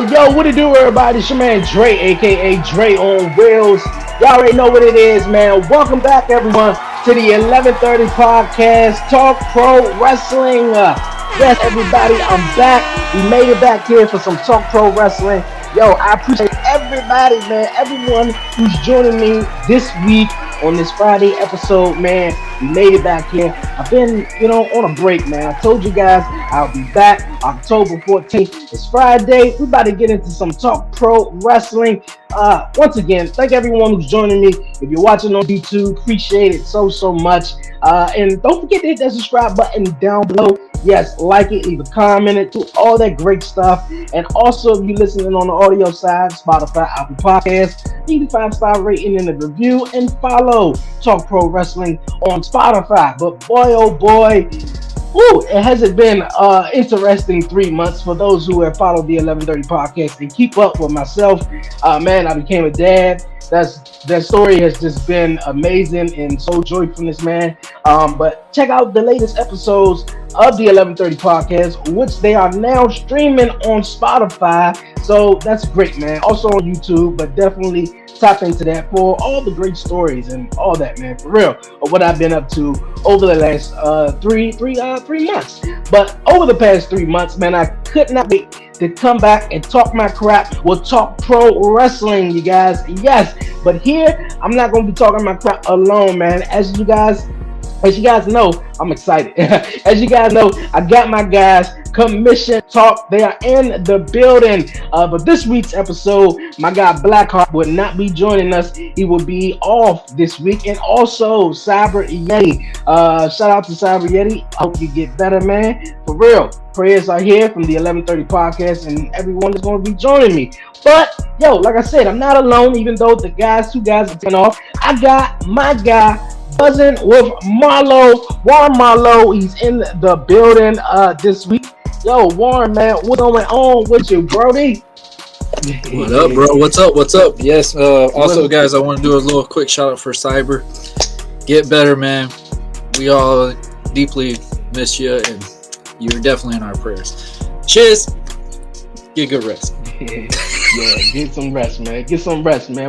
Yo, what it do, everybody? It's your man Dre, aka Dre on Wheels. Y'all already know what it is, man. Welcome back, everyone, to the 11:30 podcast, Talk Pro Wrestling. Yes, everybody, I'm back. We made it back here for some Talk Pro Wrestling. Yo, I appreciate everybody, man, everyone who's joining me this week on this Friday episode, man. We made it back here. I've been, on a break, man. I told you guys I'll be back October 14th. It's Friday. We're about to get into some Talk Pro Wrestling. Once again, thank everyone who's joining me. If you're watching on YouTube, appreciate it so much. And don't forget to hit that subscribe button down below. Yes, like it, leave a comment, do all that great stuff. And also, if you're listening on the audio side, Spotify, Apple Podcasts, leave a 5-star rating and a review, and follow Talk Pro Wrestling on Spotify. But boy, oh boy, it hasn't been interesting 3 months for those who have followed the 11:30 podcast and keep up with myself. Man, I became a dad. That story has just been amazing and so joyfulness, man. But check out the latest episodes of the 11:30 podcast, which they are now streaming on Spotify. So that's great, man. Also on YouTube, but definitely tap into that for all the great stories and all that, man. For real, of what I've been up to over the last three months. But over the past 3 months, man, I could not wait to come back and talk my crap. We'll talk pro wrestling, you guys. Yes, but here I'm not gonna be talking my crap alone, man. As you guys know, I'm excited. As you guys know, I got my guys, Commission Talk. They are in the building. But this week's episode, my guy BlackHart will not be joining us. He will be off this week. And also, Cyber Yeti. Shout out to Cyber Yeti. I hope you get better, man. For real. Prayers are here from the 11:30 podcast, and everyone is going to be joining me. But, like I said, I'm not alone, even though the two guys are taking off. I got my guy, buzzing with Marlowe. Warren Marlowe, he's in the building this week. Yo, Warren, man, what's going on with you, Brody? What up, bro? What's up? Yes. Also, guys, I want to do a little quick shout out for Cyber. Get better, man. We all deeply miss you, and you're definitely in our prayers. Cheers. Get good rest. Yeah, get some rest, man.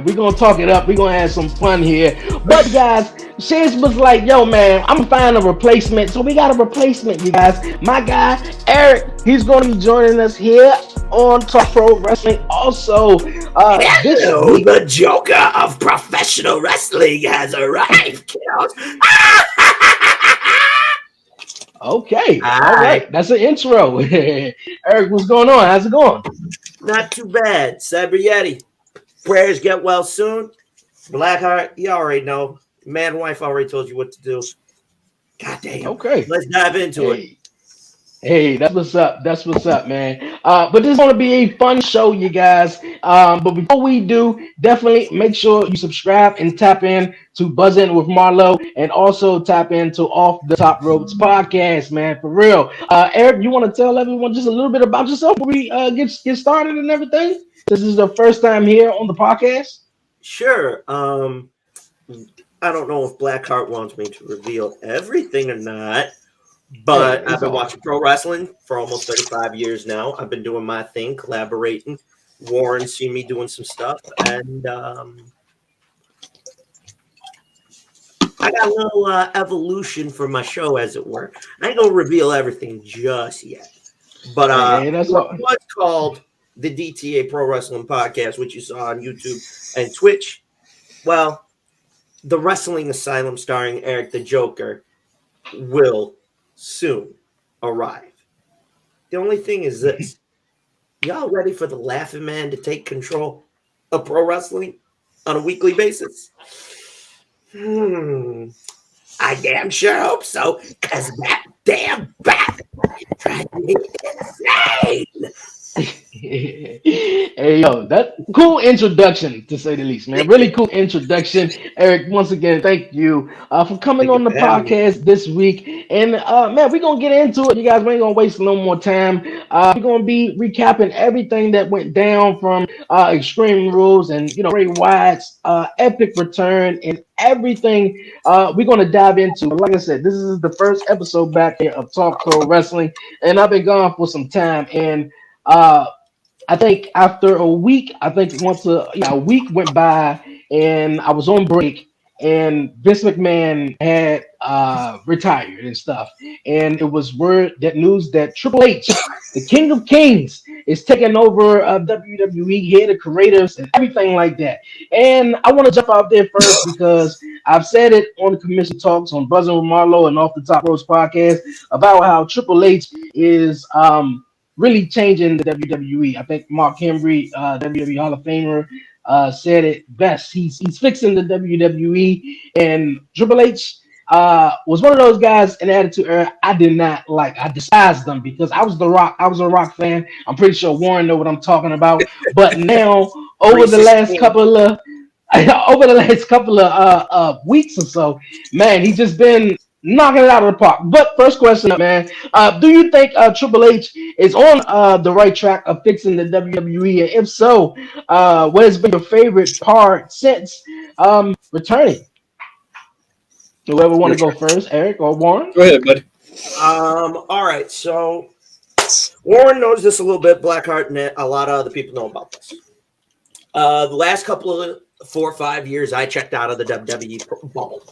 We're going to talk it up. We're going to have some fun here. But, guys, Shiz was like, yo, man, I'm finding a replacement. So we got a replacement, you guys. My guy, Eric, he's going to be joining us here on Talk Pro Wrestling. Also, hello, week, the Joker of professional wrestling has arrived, kiddos. Okay, all right. That's an intro. Eric, what's going on? How's it going? Not too bad. Cyber Yeti. Prayers get well soon. BlackHart, you already know. Man and wife already told you what to do. God damn. Okay. Let's dive into it. Hey, that's what's up, man. But this is going to be a fun show, you guys. But before we do, definitely make sure you subscribe and tap in to Buzzin' with Marlowe, and also tap into Off the Top Ropes podcast, man, for real. Eric, you want to tell everyone just a little bit about yourself before we get started and everything? This is the first time here on the podcast. Sure. I don't know if BlackHart wants me to reveal everything or not. But I've been watching pro wrestling for almost 35 years now. I've been doing my thing, collaborating. Warren's seen me doing some stuff. And I got a little evolution for my show, as it were. I ain't going to reveal everything just yet. But what's called the DTA Pro Wrestling Podcast, which you saw on YouTube and Twitch, well, the Wrestling Asylum starring Eric the Joker will soon arrive. The only thing is this. Y'all ready for the Laughing Man to take control of pro wrestling on a weekly basis? I damn sure hope so, because that damn bat drives me insane. Hey yo, that cool introduction to say the least, man. Thank Really you. cool introduction, Eric. Once again, thank you for coming Thank you on the for having me. podcast this week. And man, we're gonna get into it. You guys, we ain't gonna waste no more time. We're gonna be recapping everything that went down from Extreme Rules and Bray Wyatt's epic return and everything we're gonna dive into. Like I said, this is the first episode back here of Talk Pro Wrestling, and I've been gone for some time and. I think after a week, I think a week went by and I was on break and Vince McMahon had retired and stuff. And it was news that Triple H, the King of Kings, is taking over WWE, head of creators and everything like that. And I want to jump out there first because I've said it on the commission talks on Buzzing with Marlowe and Off the Top Ropes podcast about how Triple H is really changing the WWE. I think Mark Henry, WWE Hall of Famer, said it best. He's fixing the WWE, and Triple H was one of those guys in the Attitude Era I did not like. I despised them because I was the Rock. I was a Rock fan. I'm pretty sure Warren know what I'm talking about. But now over the last 316. couple of weeks or so, man, he's just been knocking it out of the park. But first question up, man. Do you think Triple H is on the right track of fixing the WWE? And if so, what has been your favorite part since returning? Whoever want to go first, Eric or Warren? Go ahead, buddy. All right. So Warren knows this a little bit. BlackHart and a lot of other people know about this. The last couple of 4 or 5 years, I checked out of the WWE bubble.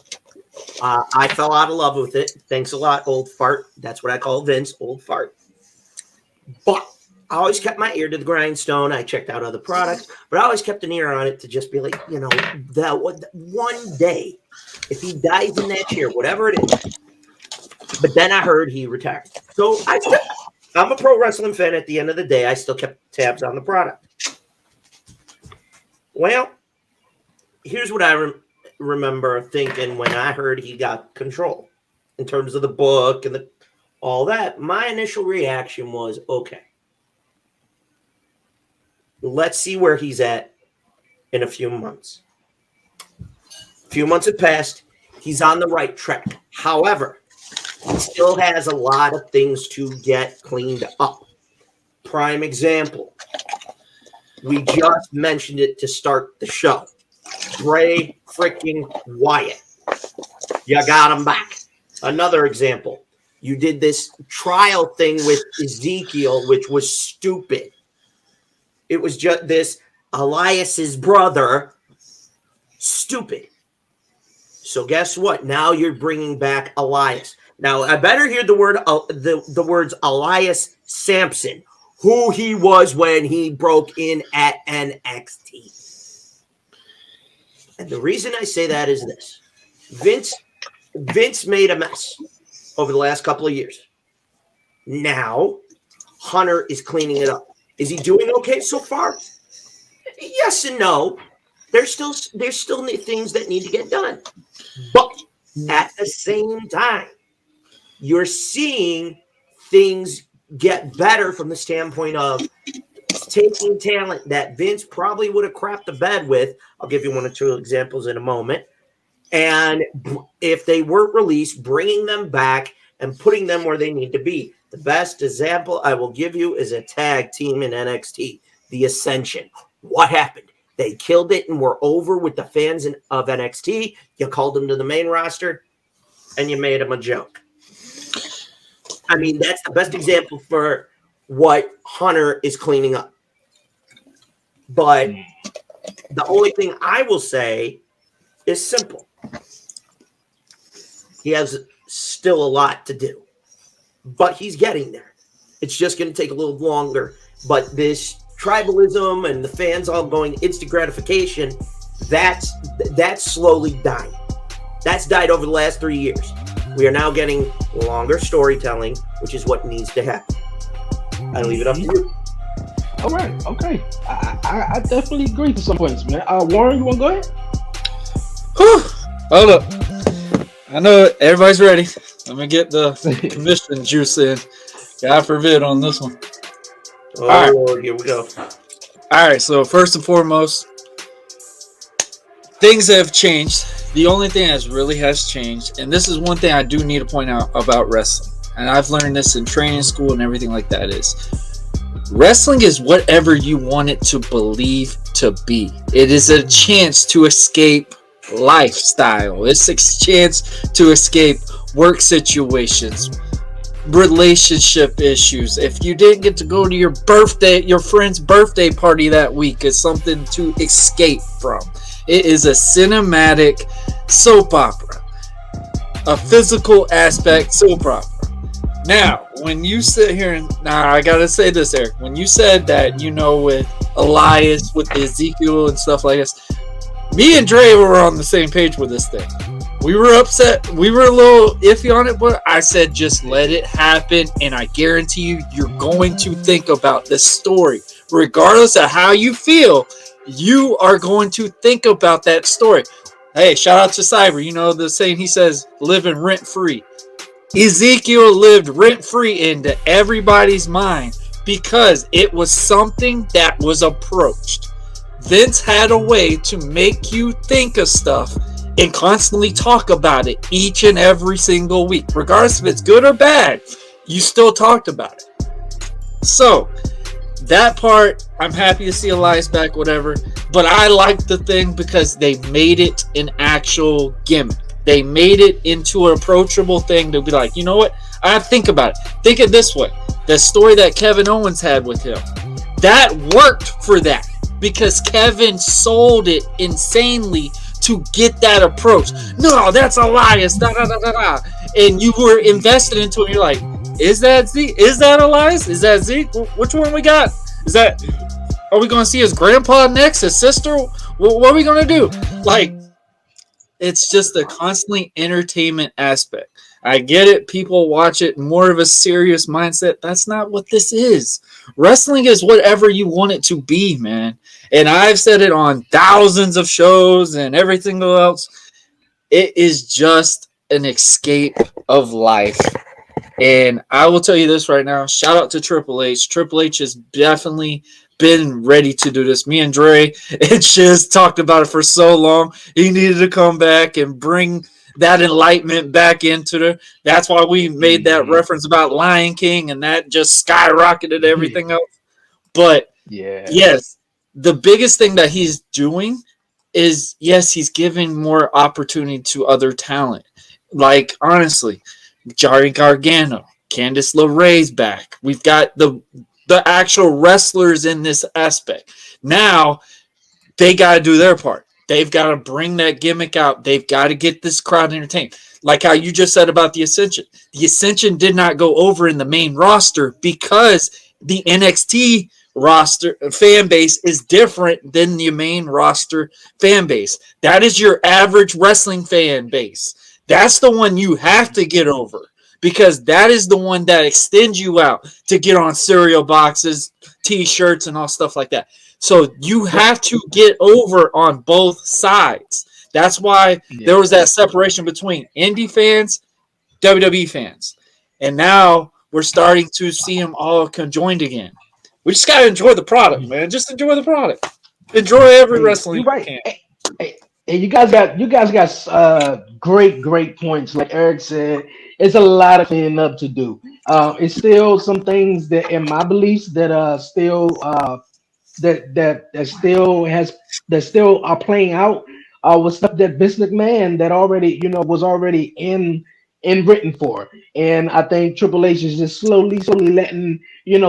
I fell out of love with it. Thanks a lot, old fart. That's what I call Vince, old fart. But I always kept my ear to the grindstone. I checked out other products, but I always kept an ear on it to just be like, that one day, if he dies in that chair, whatever it is. But then I heard he retired. So I'm a pro wrestling fan. At the end of the day, I still kept tabs on the product. Well, here's what I remember thinking when I heard he got control in terms of the book and all that. My initial reaction was, okay, let's see where he's at in a few months. A few months have passed. He's on the right track. However, he still has a lot of things to get cleaned up. Prime example. We just mentioned it to start the show. Bray freaking Wyatt. You got him back. Another example. You did this trial thing with Ezekiel, which was stupid. It was just this Elias's brother. Stupid. So guess what? Now you're bringing back Elias. Now I better hear the words Elias Sampson, who he was when he broke in at NXT. And the reason I say that is this. Vince made a mess over the last couple of years. Now, Hunter is cleaning it up. Is he doing okay so far? Yes and no. There's still things that need to get done. But at the same time, you're seeing things get better from the standpoint of taking talent that Vince probably would have crapped the bed with. I'll give you one or two examples in a moment. And if they weren't released, bringing them back and putting them where they need to be. The best example I will give you is a tag team in NXT, The Ascension. What happened? They killed it and were over with the fans of NXT. You called them to the main roster, and you made them a joke. I mean, that's the best example for what Hunter is cleaning up. But the only thing I will say is simple. He has still a lot to do, but he's getting there. It's just going to take a little longer. But this tribalism and the fans all going instant gratification, that's slowly dying. That's died over the last 3 years. We are now getting longer storytelling, which is what needs to happen. I leave it up to you. All right. Okay. I definitely agree to some points, man. Warren, you want to go ahead? Hold up. I know everybody's ready. Let me get the commission juice in. God forbid on this one. Oh, here we go. All right, so first and foremost, things have changed. The only thing that really has changed, and this is one thing I do need to point out about wrestling, and I've learned this in training school and everything like that, is wrestling is whatever you want it to believe to be. It is a chance to escape lifestyle. It's a chance to escape work situations, relationship issues. If you didn't get to go to your friend's birthday party that week, it's something to escape from. It is a cinematic soap opera, a physical aspect soap opera. Now, when you sit here and I gotta say this, Eric, when you said that, with Elias, with Ezekiel and stuff like this, me and Dre were on the same page with this thing. We were upset. We were a little iffy on it, but I said just let it happen, and I guarantee you, you're going to think about this story. Regardless of how you feel, you are going to think about that story. Hey, shout out to Cyber. The saying he says, living rent-free. Ezekiel lived rent-free into everybody's mind because it was something that was approached. Vince had a way to make you think of stuff and constantly talk about it each and every single week. Regardless if it's good or bad, you still talked about it. So, that part, I'm happy to see Elias back, whatever. But I like the thing because they made it an actual gimmick. They made it into an approachable thing to be like, you know what? I have to think about it. Think it this way. The story that Kevin Owens had with him, that worked for that because Kevin sold it insanely to get that approach. No, that's Elias. Da, da, da, da, da. And you were invested into it. You're like, is that Zeke? Is that Elias? Is that Zeke? Which one we got? Are we going to see his grandpa next? His sister? What are we going to do? Like, it's just a constantly entertainment aspect. I get it. People watch it more of a serious mindset. That's not what this is. Wrestling is whatever you want it to be, man. And I've said it on thousands of shows and everything else. It is just an escape of life. And I will tell you this right now. Shout out to Triple H. Triple H has definitely been ready to do this. Me and Dre and Shiz talked about it for so long. He needed to come back and bring that enlightenment back into the. That's why we made that reference about Lion King, and that just skyrocketed everything else. But yes, the biggest thing that he's doing is, yes, he's giving more opportunity to other talent. Like, honestly, Johnny Gargano, Candice LeRae's back. We've got the actual wrestlers in this aspect. Now, they got to do their part. They've got to bring that gimmick out. They've got to get this crowd entertained. Like how you just said about the Ascension. The Ascension did not go over in the main roster because the NXT roster fan base is different than the main roster fan base. That is your average wrestling fan base. That's the one you have to get over because that is the one that extends you out to get on cereal boxes, T-shirts, and all stuff like that. So you have to get over on both sides. That's why there was that separation between indie fans, WWE fans. And now we're starting to see them all conjoined again. We just got to enjoy the product, man. Just enjoy the product. Enjoy every wrestling you can. Hey, you guys got great points. Like Eric said, it's a lot of cleaning up to do. It's still some things that, in my beliefs, that still that still are playing out with stuff that Vince McMahon that already was already in written for. And I think Triple H is just slowly letting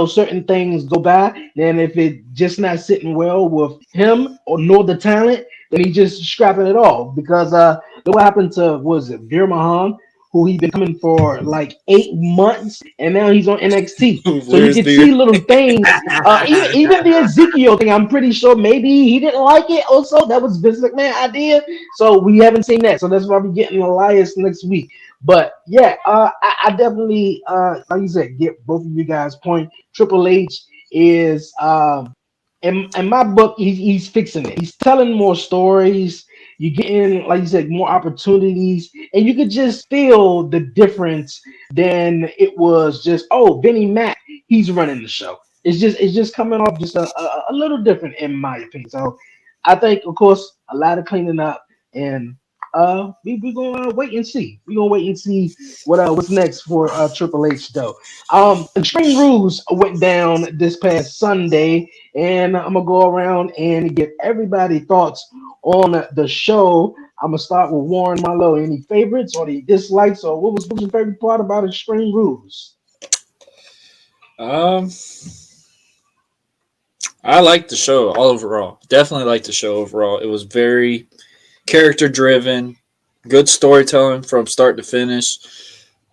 certain things go by. Then if it just not sitting well with him or nor the talent, then he just scrapping it all because what happened to Veer Mahan, who he been coming for like 8 months, and now he's on NXT. So you can see little things. Even the Ezekiel thing, I'm pretty sure maybe he didn't like it. Also, that was Vince McMahon idea. So we haven't seen that. So that's why we're getting Elias next week. But yeah, I definitely, like you said, get both of you guys' point. Triple H is. In my book, he's fixing it. He's telling more stories. You're getting, like you said, more opportunities, and you could just feel the difference than it was just, Vinnie Mac, he's running the show. it's just coming off just a little different in my opinion. So I think, of course, a lot of cleaning up, and we gonna wait and see. We gonna wait and see what's next for Triple H though. Extreme Rules went down this past Sunday, and I'm gonna go around and get everybody thoughts on the show. I'm gonna start with Warren Marlowe. Any favorites or the dislikes, or what was your favorite part about Extreme Rules? I liked the show overall. Definitely liked the show overall. It was very character driven, good storytelling from start to finish.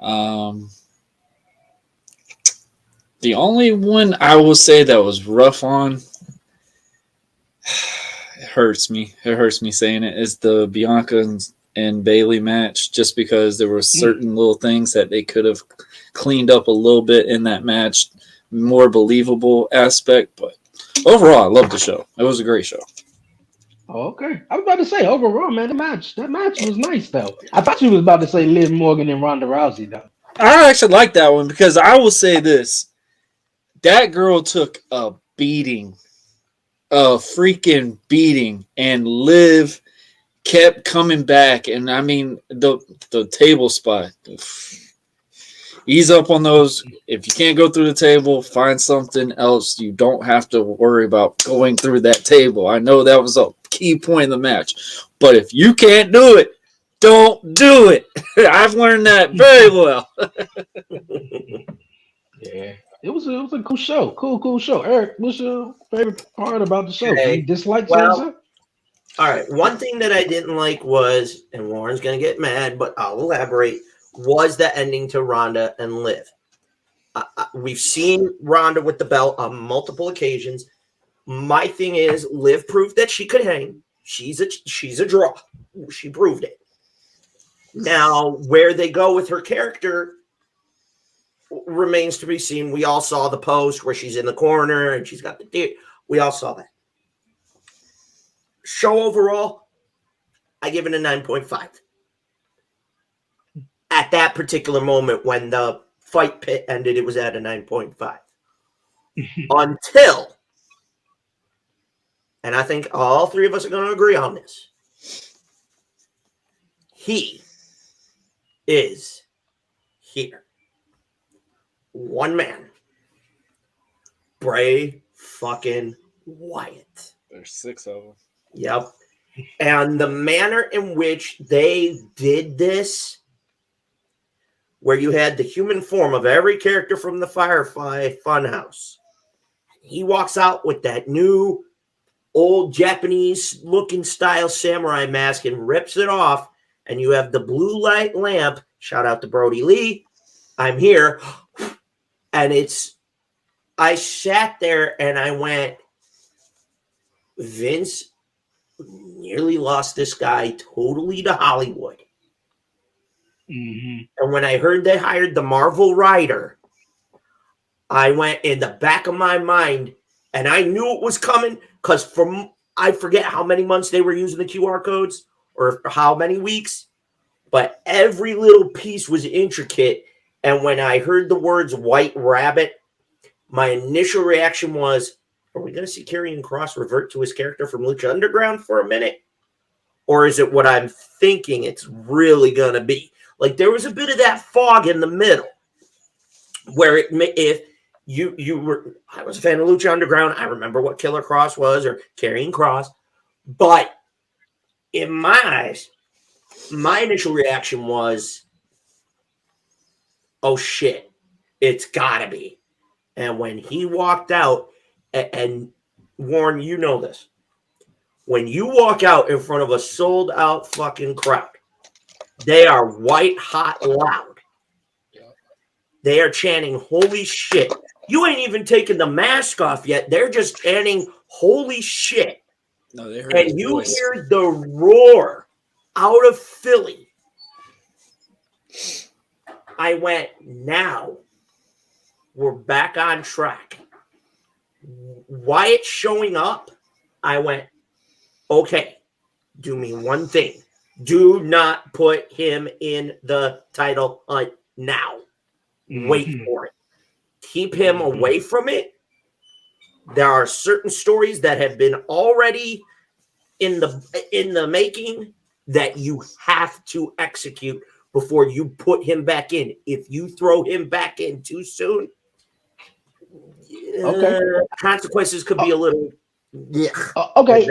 The only one I will say that was rough on, it hurts me. It hurts me saying it, is the Bianca and Bailey match, just because there were certain little things that they could have cleaned up a little bit in that match, more believable aspect. But overall, I loved the show. It was a great show. Okay, I was about to say overall, man, that match was nice though. I thought you was about to say Liv Morgan and Ronda Rousey though. I actually like that one because I will say this: that girl took a beating, a freaking beating, and Liv kept coming back. And I mean, the table spot. Ease up on those. If you can't go through the table, find something else. You don't have to worry about going through that table. I know that was a key point in the match. But if you can't do it, don't do it. I've learned that very well. Yeah. It was a cool show. Cool show. Eric, what's your favorite part about the show? Okay. Any dislikes? Well, all right. One thing that I didn't like was, and Warren's going to get mad, but I'll elaborate, was the ending to Ronda and Liv. We've seen Ronda with the belt on multiple occasions. My thing is, Liv proved that she could hang. She's a draw. She proved it. Now, where they go with her character remains to be seen. We all saw the post where she's in the corner and she's got the deer. We all saw that. Show overall, I give it a 9.5. At that particular moment when the fight pit ended, it was at a 9.5. Until, and I think all three of us are going to agree on this, he is here. One man. Bray fucking Wyatt. There's 6 of them. Yep. And the manner in which they did this, where you had the human form of every character from the Firefly Funhouse. He walks out with that new old Japanese looking style samurai mask and rips it off. And you have the blue light lamp. Shout out to Brody Lee. I'm here. And I sat there and I went, Vince nearly lost this guy totally to Hollywood. Mm-hmm. And when I heard they hired the Marvel writer, I went in the back of my mind, and I knew it was coming because I forget how many months they were using the QR codes or how many weeks, but every little piece was intricate. And when I heard the words White Rabbit, my initial reaction was, are we going to see Karrion Kross revert to his character from Lucha Underground for a minute? Or is it what I'm thinking it's really going to be? Like, there was a bit of that fog in the middle where if you were, I was a fan of Lucha Underground. I remember what Killer Kross was or Karrion Kross. But in my eyes, my initial reaction was, oh shit, it's gotta be. And when he walked out, and Warren, you know this, when you walk out in front of a sold out fucking crowd, they are white hot loud. They are chanting, holy shit. You ain't even taken the mask off yet. They're just chanting, holy shit. No, they heard and you voice. Hear the roar out of Philly. I went, now we're back on track. Wyatt showing up, I went, okay, do me one thing. Do not put him in the title hunt now. Wait for it. Keep him away from it there are certain stories that have been already in the making that you have to execute before you put him back in. If you throw him back in too soon, consequences could be a little. Yeah. Okay,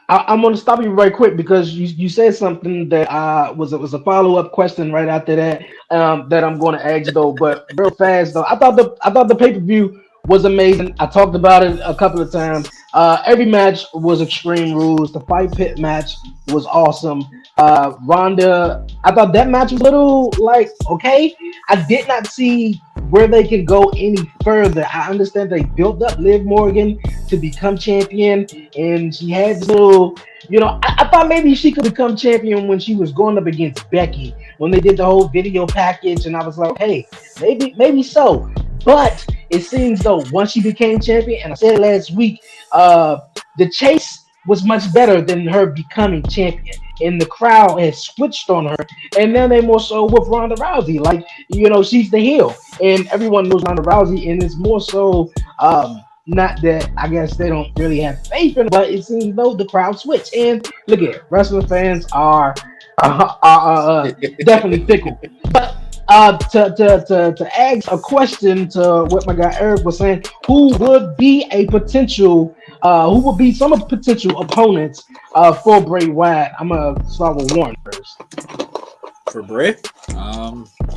I'm going to stop you right quick because you said something that was a follow up question right after that that I'm going to ask though. But real fast though, I thought the pay-per-view was amazing. I talked about it a couple of times. Every match was Extreme Rules. The Fight Pit match was awesome. Ronda, I thought that match was a little like okay. I did not see where they can go any further. I understand they built up Liv Morgan to become champion, and she had this little, I thought maybe she could become champion when she was going up against Becky when they did the whole video package, and I was like, hey, maybe so. But it seems though once she became champion, and I said it last week, the chase was much better than her becoming champion. And the crowd has switched on her, and then they more so with Ronda Rousey. Like, she's the heel, and everyone knows Ronda Rousey, and it's more so not that I guess they don't really have faith in her, but it seems though the crowd switched. And look at it, wrestling fans are definitely fickle. But to ask a question to what my guy Eric was saying, who would be who would be some of the potential opponents for Bray Wyatt? I'm gonna start with Warren first. For Bray,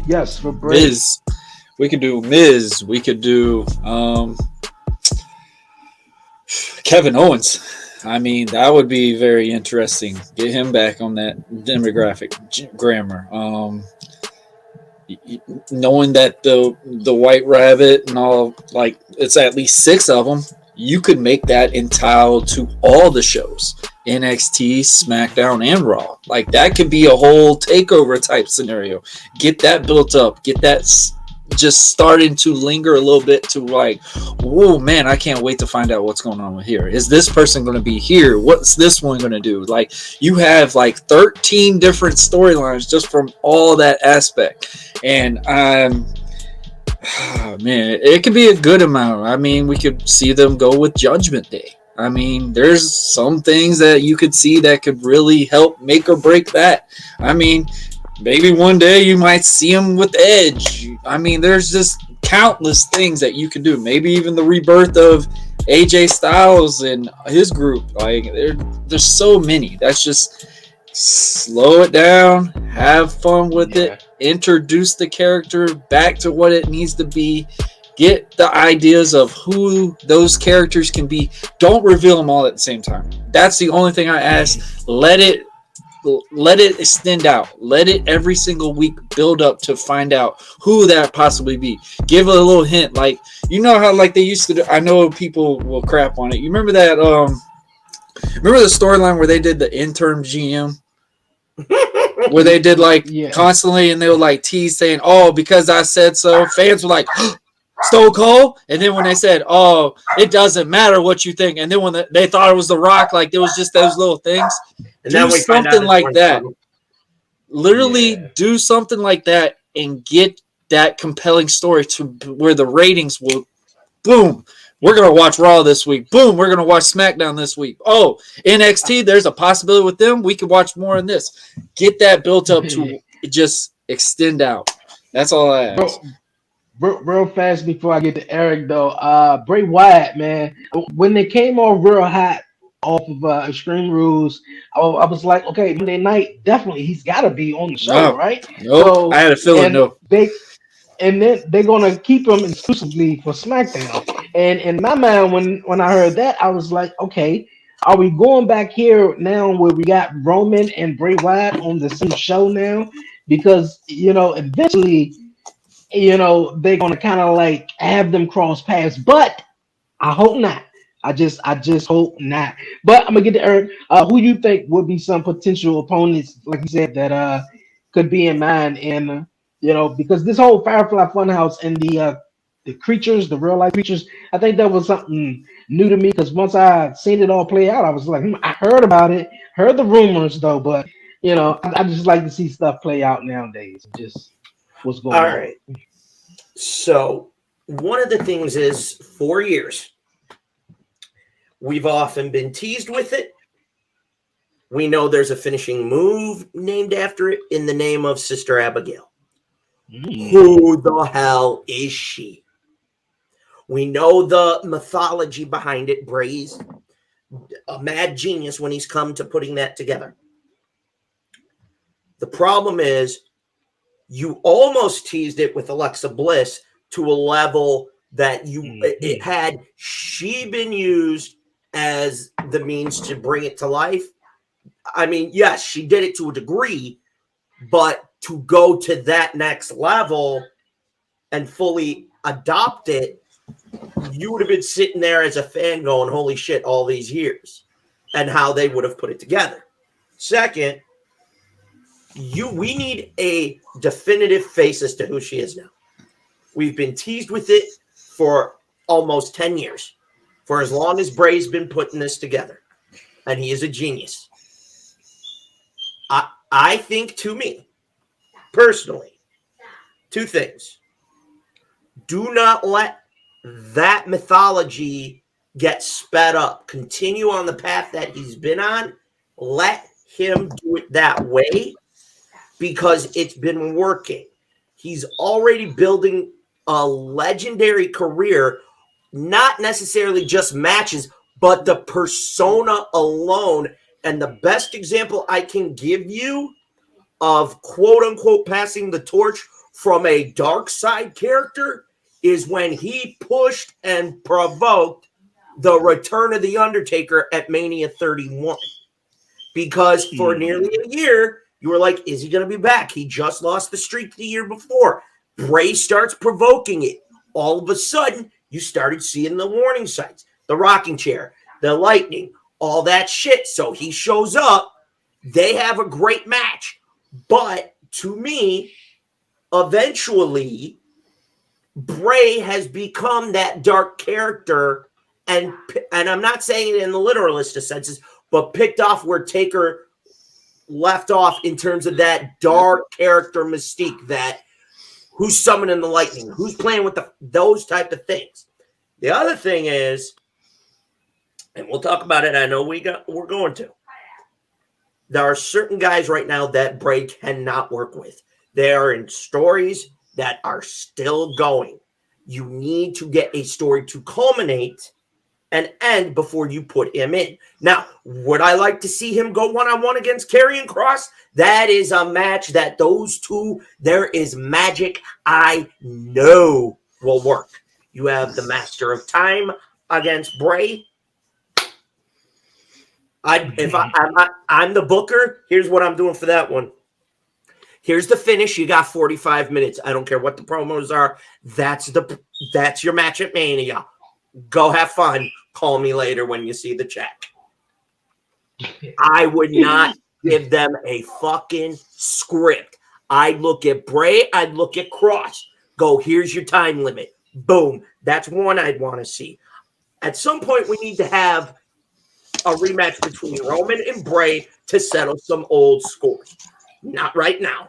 yes, for Bray. Miz. We could do Miz. We could do Kevin Owens. I mean, that would be very interesting. Get him back on that demographic grammar. Knowing that the White Rabbit and all, like, it's at least 6 of them, you could make that entitled to all the shows, NXT, SmackDown, and Raw. Like, that could be a whole takeover type scenario. Get that built up. Get that just starting to linger a little bit to like, whoa, man, I can't wait to find out what's going on with here. Is this person going to be here? What's this one going to do? Like, you have like 13 different storylines just from all that aspect. And man, it could be a good amount. I mean, we could see them go with Judgment Day. I mean, there's some things that you could see that could really help make or break that. I mean, maybe one day you might see him with Edge. I mean, there's just countless things that you can do. Maybe even the rebirth of AJ Styles and his group. Like, there's so many. That's just slow it down, have fun with it, introduce the character back to what it needs to be, get the ideas of who those characters can be. Don't reveal them all at the same time. That's the only thing I ask. Let it extend out. Let it every single week build up to find out who that possibly be. Give it a little hint. Like, you know how like they used to do, I know people will crap on it. You remember that remember the storyline where they did the interim GM? Where they did like constantly, and they would like tease saying, "Oh, because I said so." Fans were like, "Stone Cold," and then when they said, "Oh, it doesn't matter what you think," and then when they thought it was The Rock, like there was just those little things. And do something like that. Literally do something like that and get that compelling story to where the ratings will boom. We're going to watch Raw this week. Boom. We're going to watch SmackDown this week. Oh, NXT, there's a possibility with them. We could watch more in this. Get that built up to just extend out. That's all I ask. Real fast before I get to Eric, though. Bray Wyatt, man, when they came on real hot off of Extreme Rules, I was like, okay, Monday night, definitely, he's got to be on the show, right? Nope. So, I had a feeling, no. And then they're gonna keep him exclusively for SmackDown. And in my mind, when I heard that, I was like, okay, are we going back here now where we got Roman and Bray Wyatt on the same show now? Because eventually, they're gonna kind of like have them cross paths. But I hope not. I just hope not. But I'm gonna get to Eric. Who you think would be some potential opponents, like you said, that could be in mind? And because this whole Firefly Funhouse and the creatures, the real life creatures, I think that was something new to me. Because once I seen it all play out, I was like, I heard about it, heard the rumors though, but I just like to see stuff play out nowadays. Just what's going on. All right. So one of the things is 4 years. We've often been teased with it. We know there's a finishing move named after it in the name of Sister Abigail. Who the hell is she? We know the mythology behind it. Bray's a mad genius when he's come to putting that together. The problem is you almost teased it with Alexa Bliss to a level that had she been used as the means to bring it to life. I mean, yes, she did it to a degree, but to go to that next level and fully adopt it, you would have been sitting there as a fan going, holy shit, all these years, and how they would have put it together. Second, we need a definitive face as to who she is now. We've been teased with it for almost 10 years, for as long as Bray's been putting this together, and he is a genius. I think, to me, personally, two things. Do not let that mythology get sped up. Continue on the path that he's been on. Let him do it that way because it's been working. He's already building a legendary career, not necessarily just matches, but the persona alone. And the best example I can give you of quote unquote passing the torch from a dark side character is when he pushed and provoked the return of The Undertaker at Mania 31. Because for nearly a year, you were like, is he going to be back? He just lost the streak the year before. Bray starts provoking it. All of a sudden, you started seeing the warning signs, the rocking chair, the lightning, all that shit. So he shows up. They have a great match. But to me, eventually, Bray has become that dark character. And I'm not saying it in the literalist of senses, but picked off where Taker left off in terms of that dark character mystique, that who's summoning the lightning, who's playing with those type of things. The other thing is, and we'll talk about it, I know we're going to. There are certain guys right now that Bray cannot work with. They are in stories that are still going. You need to get a story to culminate and end before you put him in. Now, would I like to see him go one-on-one against Karrion Kross? That is a match that those two, there is magic I know will work. You have the Master of Time against Bray. If I'm the booker, here's what I'm doing for that one. Here's the finish. You got 45 minutes. I don't care what the promos are. That's your match at Mania. Go have fun. Call me later when you see the check. I would not give them a fucking script. I'd look at Bray. I'd look at Kross. Go, here's your time limit. Boom. That's one I'd want to see. At some point, we need to have a rematch between Roman and Bray to settle some old scores. Not right now.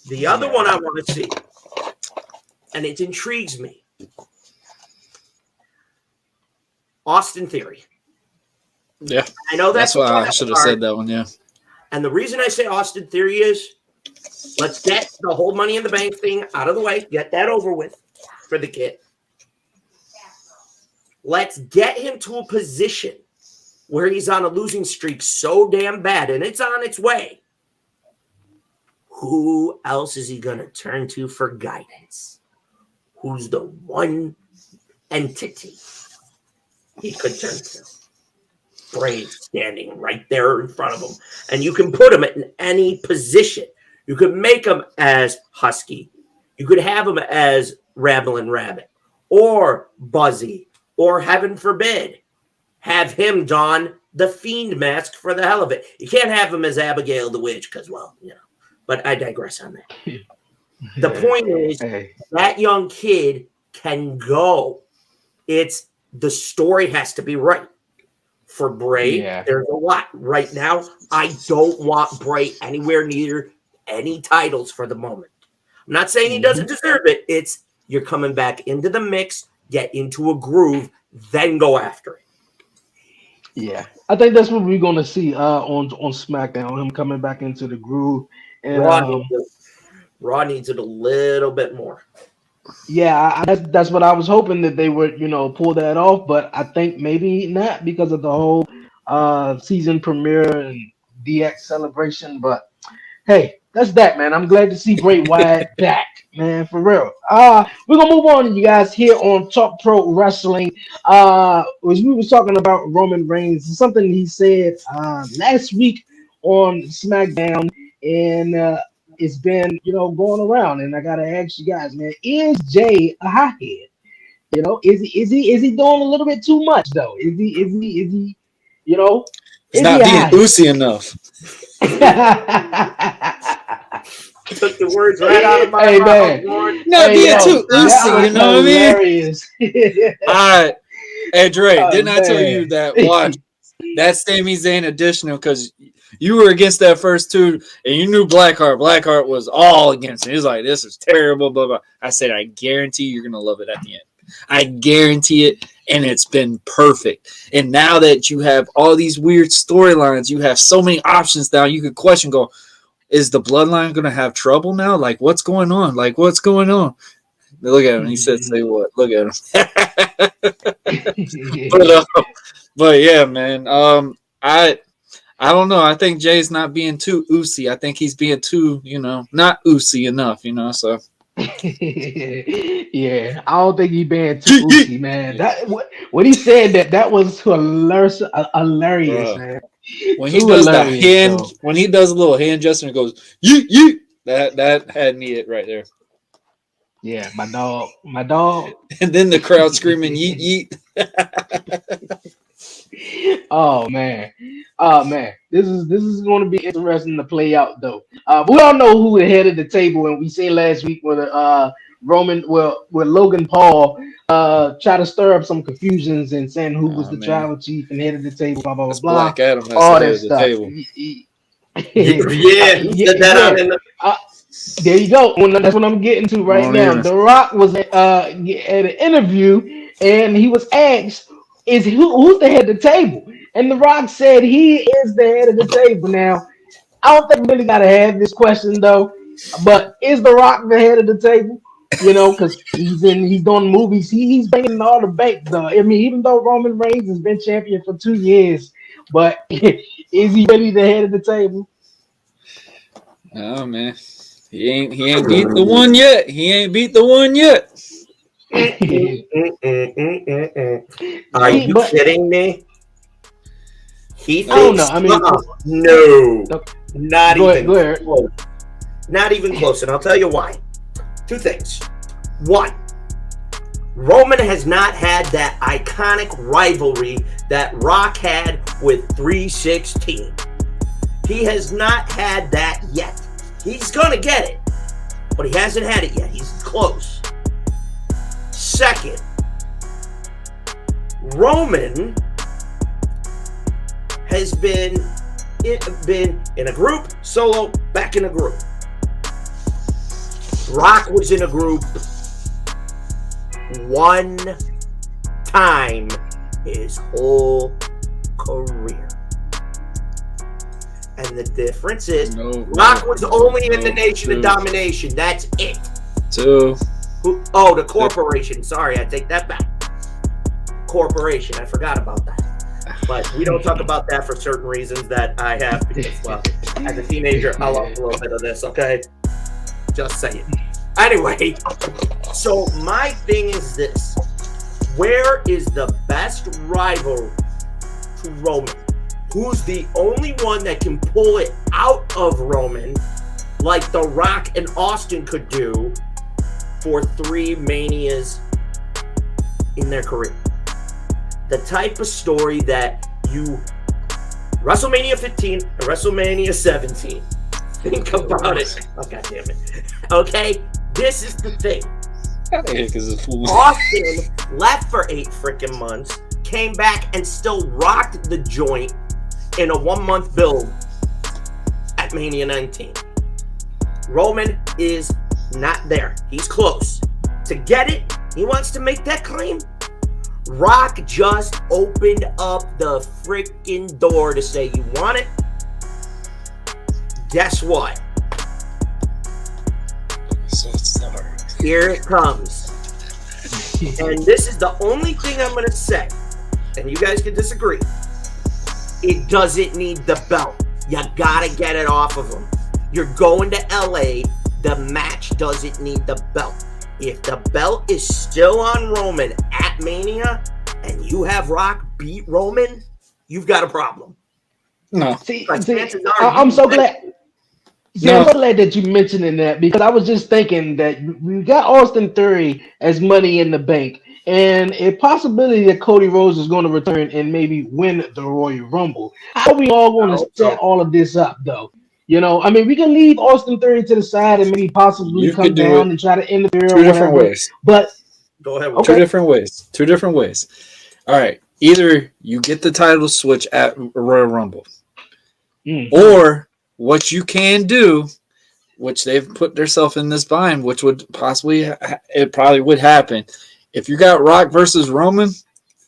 The other one I want to see, and it intrigues me, Austin Theory. Yeah. I know that's why I should have said that one, yeah. And the reason I say Austin Theory is, let's get the whole Money in the Bank thing out of the way. Get that over with for the kid. Let's get him to a position where he's on a losing streak so damn bad, and it's on its way. Who else is he going to turn to for guidance? Who's the one entity he could turn to? Bray standing right there in front of him. And you can put him in any position. You could make him as Husky. You could have him as Rabblin' Rabbit or Buzzy, or heaven forbid, have him don the Fiend mask for the hell of it. You can't have him as Abigail the Witch because, well, you know, but I digress on that. The point is, that young kid can go. It's the story has to be right. For Bray, there's a lot. Right now, I don't want Bray anywhere near any titles for the moment. I'm not saying he doesn't deserve it. It's you're coming back into the mix, get into a groove, then go after it. Yeah, I think that's what we're gonna see on SmackDown. Him coming back into the groove, and Raw needs it a little bit more. yeah, that's what I was hoping that they would pull that off, but I think maybe not because of the whole season premiere and DX celebration. But hey, that's that, man. I'm glad to see Bray Wyatt back, man, for real. We're gonna move on, you guys, here on Talk Pro Wrestling. As we was talking about Roman Reigns, something he said last week on SmackDown, and it's been going around. And I gotta ask you guys, man, is Jey a hothead? Is he doing a little bit too much though? Is he you know He's is he not a being hothead? oozy enough. Took the words right out of my Hey, mouth. man. Not Hey, being yo, too that oozy, was you know what I mean? hilarious. All right. Hey, Dre, Oh, didn't I tell you man. that watch that Sami Zayn additional because you were against that first two and you knew Blackheart. Blackheart was all against it. He's like, this is terrible, blah, blah. I said, I guarantee you're going to love it at the end. I guarantee it. And it's been perfect. And now that you have all these weird storylines, you have so many options now. You could question, go, is the bloodline going to have trouble now? Like, what's going on? Like, what's going on? Look at him. He said, say what? Look at him. but yeah, man. I don't know. I think Jay's not being too oozy. I think he's being too, not oozy enough, so. Yeah, I don't think he being too oozy, man. That what he said that was hilarious, man. When Too he does the hilarious, hand, though. when he does a little hand gesture and goes, yeet, that had me it right there. Yeah, my dog. And then the crowd screaming, yeet. Oh man, this is going to be interesting to play out though. But we all know who the head of the table, and we seen last week with with Logan Paul try to stir up some confusions and saying who was the tribal chief and head of the table, blah blah That's blah, Black Adam. That's all the head that of the stuff. table. He said that out in the. There you go. That's what I'm getting to right now. Yeah. The Rock was at an interview, and he was asked, "Is who's the head of the table?" And The Rock said he is the head of the table. Now, I don't think we really gotta have this question though. But is The Rock the head of the table? Because he's doing movies. He's bringing in all the bank though. I mean, even though Roman Reigns has been champion for 2 years, but is he really the head of the table? Oh man. He ain't beat the one yet. He ain't beat the one yet. Are you kidding me? He thinks, I don't know. I mean, no, not even ahead. close. Not even close. And I'll tell you why. 2 things. 1, Roman has not had that iconic rivalry that Rock had with 316. He has not had that yet. He's going to get it, but he hasn't had it yet. He's close. 2nd, Roman has been in a group, solo, back in a group. Rock was in a group 1 time his whole career. And the difference is Rock was only in the Nation of Domination. That's it. 2. The Corporation. Sorry, I take that back. Corporation. I forgot about that. But we don't talk about that for certain reasons that I have because, well, as a teenager, I lost a little bit of this, okay? Just saying. Anyway, so my thing is this. Where is the best rival to Roman? Who's the only one that can pull it out of Roman like The Rock and Austin could do for 3 Manias in their career? The type of story that WrestleMania 15 and WrestleMania 17. Think about it. Oh, God damn it. Okay? This is the thing. How the heck is this fool? Austin left for 8 freaking months, came back and still rocked the joint in a 1-month build at Mania 19. Roman is not there. He's close. To get it, he wants to make that claim. Rock just opened up the freaking door to say, you want it? Guess what? So sorry. Here it comes. And this is the only thing I'm going to say, and you guys can disagree. It doesn't need the belt. You got to get it off of him. You're going to LA. The match doesn't need the belt. If the belt is still on Roman at Mania and you have Rock beat Roman, you've got a problem. No. I'm so glad. I'm so glad that you mentioned that, because I was just thinking that we got Austin Theory as Money in the Bank, and a possibility that Cody Rhodes is going to return and maybe win the Royal Rumble. How are we all going to set all of this up, though? I mean, we can leave Austin Theory to the side and maybe possibly come down and try to interfere. Two different ways. But go ahead. Okay. Two different ways. All right. Either you get the title switch at Royal Rumble, or what you can do, which they've put themselves in this bind, which would it probably would happen. If you got Rock versus Roman,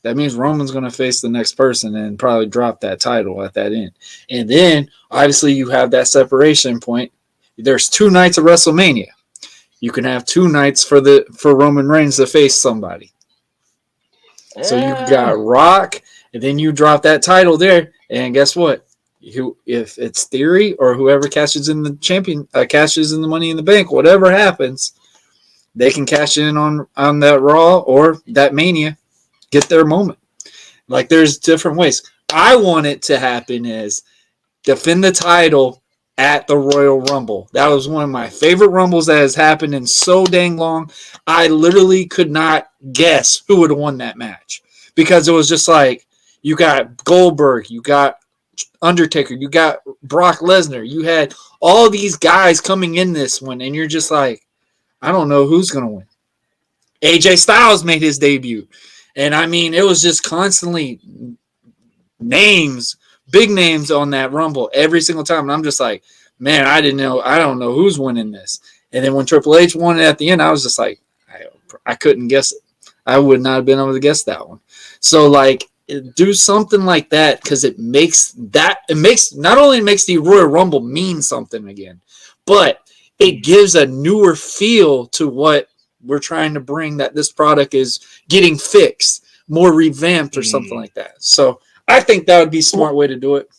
that means Roman's going to face the next person and probably drop that title at that end. And then, obviously, you have that separation point. There's 2 nights of WrestleMania. You can have 2 nights for Roman Reigns to face somebody. So you got Rock, and then you drop that title there, and guess what? If it's Theory or whoever cashes in the Money in the Bank, whatever happens, they can cash in on that Raw or that Mania. Get their moment. Like, there's different ways. I want it to happen is defend the title at the Royal Rumble. That was one of my favorite Rumbles that has happened in so dang long. I literally could not guess who would have won that match, because it was just like, you got Goldberg, you got Undertaker, you got Brock Lesnar, you had all these guys coming in this one, and you're just like, I don't know who's going to win. AJ Styles made his debut. And I mean, it was just constantly big names on that Rumble every single time. And I'm just like, man, I don't know who's winning this. And then when Triple H won it at the end, I was just like, I couldn't guess it. I would not have been able to guess that one. So, like, do something like that, because it not only makes the Royal Rumble mean something again, but it gives a newer feel to what we're trying to bring, that this product is getting fixed, more revamped or something like that. So I think that would be a smart way to do it.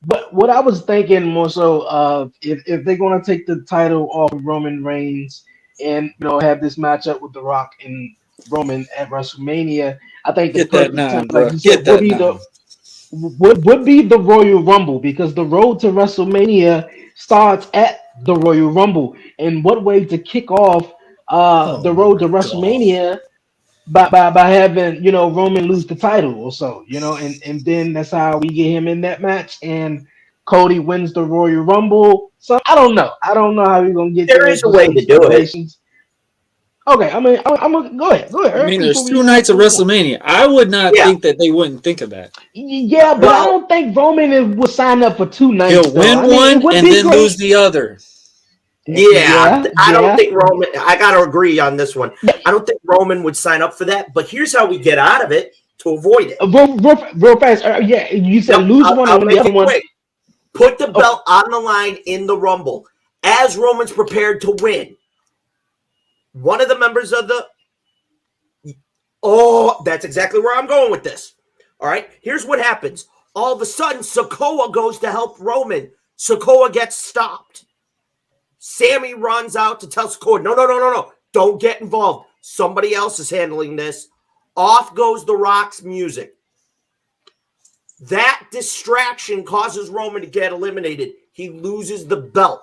But what I was thinking more so of, if they're going to take the title off of Roman Reigns and have this matchup with The Rock and Roman at WrestleMania, I think the perfect time, like you said, would be the Royal Rumble, because the road to WrestleMania starts at the Royal Rumble. And what way to kick off the road to WrestleMania by having Roman lose the title or so, and then that's how we get him in that match, and Cody wins the Royal Rumble. So I don't know how we're gonna get there. There is a way to do it. Okay, I'm gonna go ahead. I mean, there's 2 nights of WrestleMania. I would not think that they wouldn't think of that. Yeah, but I don't think Roman would sign up for 2 nights. He'll win one and then lose the other. Yeah, I don't think Roman. I got to agree on this one. I don't think Roman would sign up for that. But here's how we get out of it to avoid it. Real fast. Yeah, you said lose one and the other one. Quick. Put the belt on the line in the Rumble as Roman's prepared to win. One of the members of the. Oh, that's exactly where I'm going with this. All right. Here's what happens. All of a sudden, Sikoa goes to help Roman. Sikoa gets stopped. Sammy runs out to tell Sikoa, no. Don't get involved. Somebody else is handling this. Off goes The Rock's music. That distraction causes Roman to get eliminated. He loses the belt.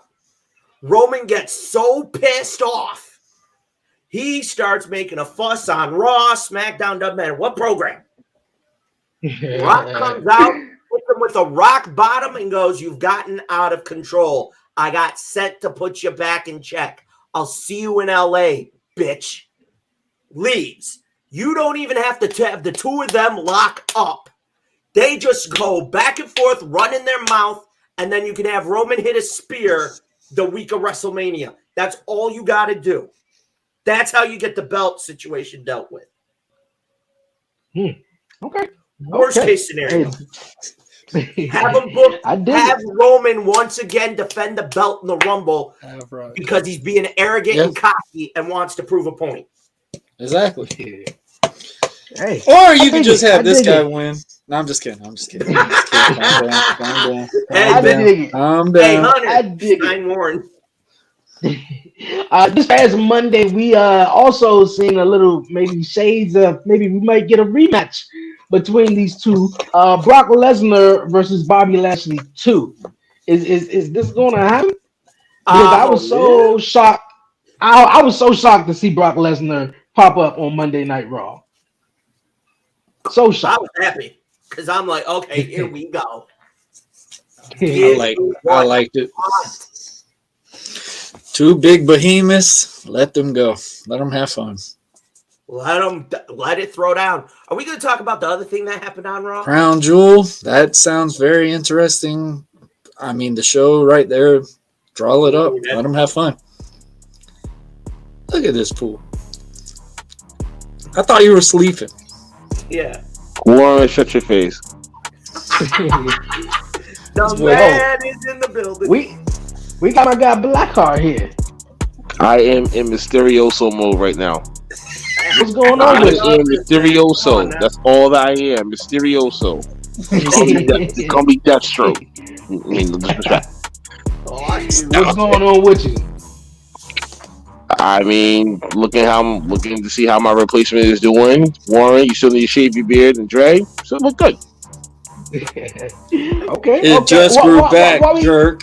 Roman gets so pissed off. He starts making a fuss on Raw, SmackDown, doesn't matter what program. Rock comes out, puts him with a rock bottom and goes, you've gotten out of control. I got sent to put you back in check. I'll see you in LA, bitch. Leaves. You don't even have to have the 2 of them lock up. They just go back and forth, run in their mouth, and then you can have Roman hit a spear the week of WrestleMania. That's all you got to do. That's how you get the belt situation dealt with. Okay. Worst case scenario. Have him have Roman once again defend the belt in the Rumble because he's being arrogant and cocky and wants to prove a point. Exactly. Hey, or you could just have this guy win. No, I'm just kidding. Calm down. Hey, Hunter, I'm warned. This past Monday, we also seen a little maybe shades of maybe we might get a rematch between these two. Brock Lesnar versus Bobby Lashley 2. Is this going to happen? Because I was so shocked. I was so shocked to see Brock Lesnar pop up on Monday Night Raw. So shocked. I was happy because I'm like, okay, here we go. I liked it. Two big behemoths. Let them go. Let them have fun. Let it throw down. Are we going to talk about the other thing that happened on Raw? Crown Jewel. That sounds very interesting. I mean, the show right there. Draw it up. Let them have fun. Look at this pool. I thought you were sleeping. Yeah. Warren, shut your face. The man is in the building. We got my guy BlackHart here. I am in Mysterioso mode right now. What's going on with you? Mysterioso. That's all that I am. Mysterioso. It's gonna be Deathstroke. What's going on with you? I mean, looking to see how my replacement is doing. Warren, you still need to shave your beard, and Dre, still look good. Okay. It just grew back, jerk.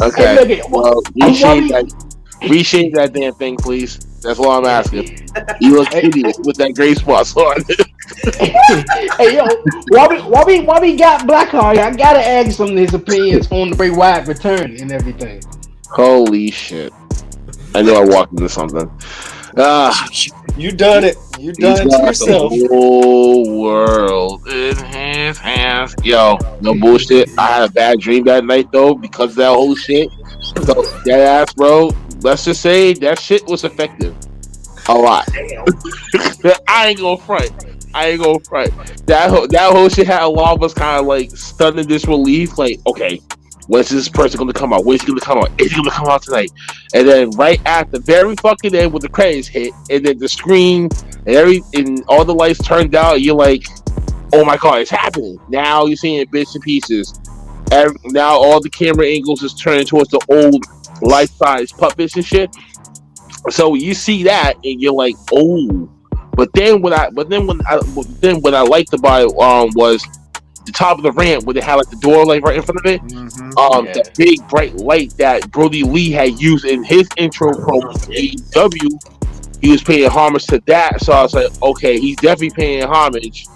Okay. Well, reshape that damn thing, please. That's all I'm asking. You look hideous with that gray spots on. Hey yo, why we got BlackHart? I gotta ask him his opinions on the Bray Wyatt return and everything. Holy shit! I know I walked into something. You done it. You done it to yourself. The whole world in his hands. Yo, no bullshit. I had a bad dream that night though because of that whole shit. So that ass, bro. Let's just say that shit was effective. A lot. I ain't gonna front. That whole shit had a lot of us kind of like stunned in disbelief. Like, okay, when's this person gonna come out? When's he gonna come out? Is he gonna come out tonight? And then right at the very fucking end, when the credits hit, and then the screen and all the lights turned out, you're like, oh my god, it's happening! Now you're seeing it bits and pieces. Now all the camera angles is turning towards the old life-size puppets and shit. So you see that, and you're like, oh. But then what I liked about it was the top of the ramp where they had like the door like right in front of it. That big bright light that Brody Lee had used in his intro promo for AEW. He was paying homage to that, so I was like, okay, he's definitely paying homage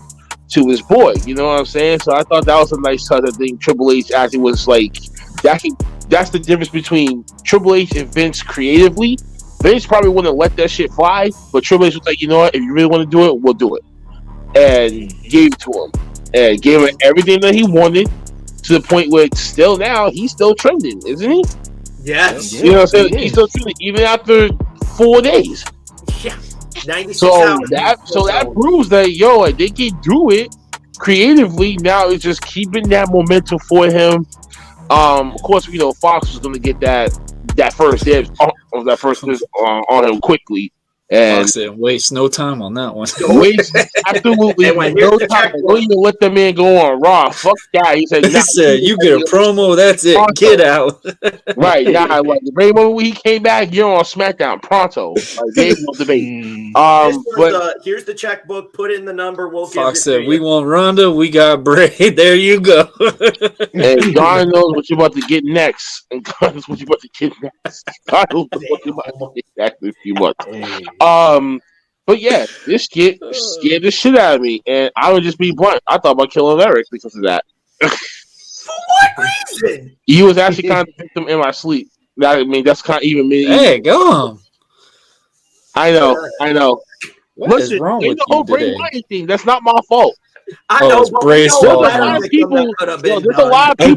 to his boy. You know what I'm saying? So I thought that was a nice touch. I think Triple H actually was like, that's the difference between Triple H and Vince creatively. Vince probably wouldn't let that shit fly, but Triple H was like, you know what? If you really want to do it, we'll do it. And gave it to him. And gave him everything that he wanted to the point where still now, he's still trending, isn't he? Yes. You know what I'm saying? He's still trending, even after 4 days. Yeah. 96 hours. That proves that, yo, they can do it creatively. Now it's just keeping that momentum for him. Of course, we know Fox was going to get that first dibs on him quickly. And Fox didn't waste no time on that one. Absolutely no time. Don't even let the man go on Raw. Fuck that. He said, you get a promo, that's it. Get out. Right. Now, like the very moment he came back, you're on SmackDown pronto. Like, there's no debate. But here's the checkbook. Put in the number. We'll Fox said, we want Ronda. We got Bray. There you go. And God knows what you're about to get next. And God knows what you're about to get next. God knows what you're about to get next in a few months. But yeah, this scared the shit out of me, and I would just be blunt. I thought about killing Eric because of that. For what reason? He was actually kind of a victim in my sleep. That's kind of even me. Hey, go on. I know. What is wrong with you Bray Wyatt thing. That's not my fault. I know, it's Bray's fault. There's a lot of people. There's a lot of people.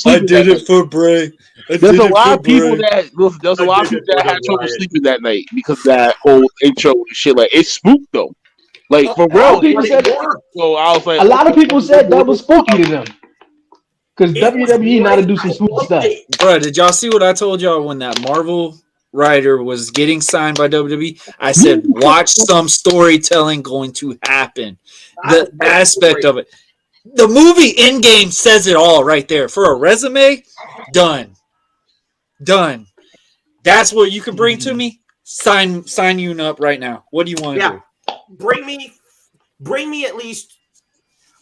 I did it for Bray. There's a lot of people that had trouble sleeping that night because of that whole intro and shit. Like, it spooked them. Like for real. People said, so I was like, a lot of people said that was spooky to them. Because WWE now to do some spooky stuff. Bro, did y'all see what I told y'all when that Marvel writer was getting signed by WWE? I said, watch some storytelling going to happen. The aspect of it. The movie Endgame says it all right there. For a resume, done. That's what you can bring to me. Sign you up right now. What do you want to do? Bring me at least.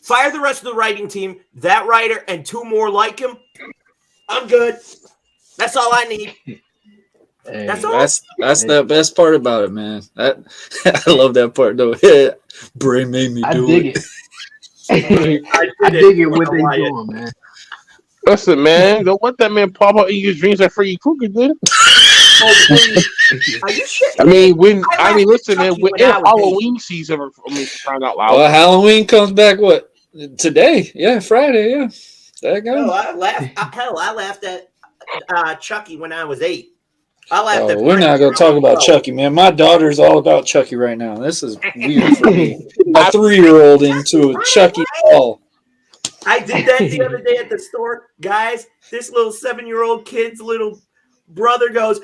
Fire the rest of the writing team, that writer, and 2 more like him. I'm good. That's all I need. Hey, that's the best part about it, man. I love that part though. Bray made me do it. I dig it what they doing, man. Listen, man, don't let that man pop out in your dreams like Freddy Krueger did. Are you shit? Listen, man, we're in Halloween season. Find out loud. Well, Halloween comes back today? Yeah, Friday. Yeah, there you go. I laughed at Chucky when I was 8. I laughed at. We're not gonna talk about Chucky, man. My daughter's all about Chucky right now. This is weird for me. My 3-year-old into a Chucky doll. I did that the other day at the store, guys. This little 7-year-old kid's little brother goes,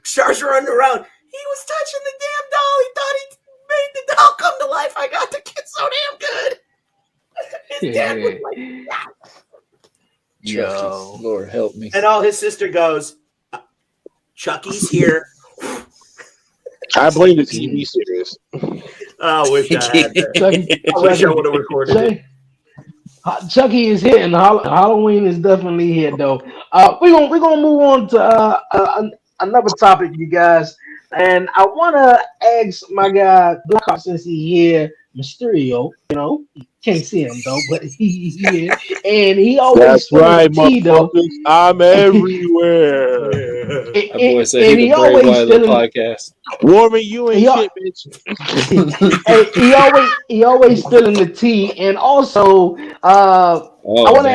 starts running around. He was touching the damn doll. He thought he made the doll come to life. I got the kid so damn good. His dad was like, Yo, Lord help me. And all his sister goes, Chucky's here. I blame the TV series. I wish I had that. I wish I would have recorded it. Chucky is here, and Halloween is definitely here, though. We're gonna move on to another topic, you guys, and I want to ask my guy BlackHart, since he's here, Mysterio. You know, can't see him though, but he's here, and he always. That's right, motherfuckers. I'm everywhere. And he always still in the podcast. Warming you and shit, bitch. he always still in the tea, and also I want to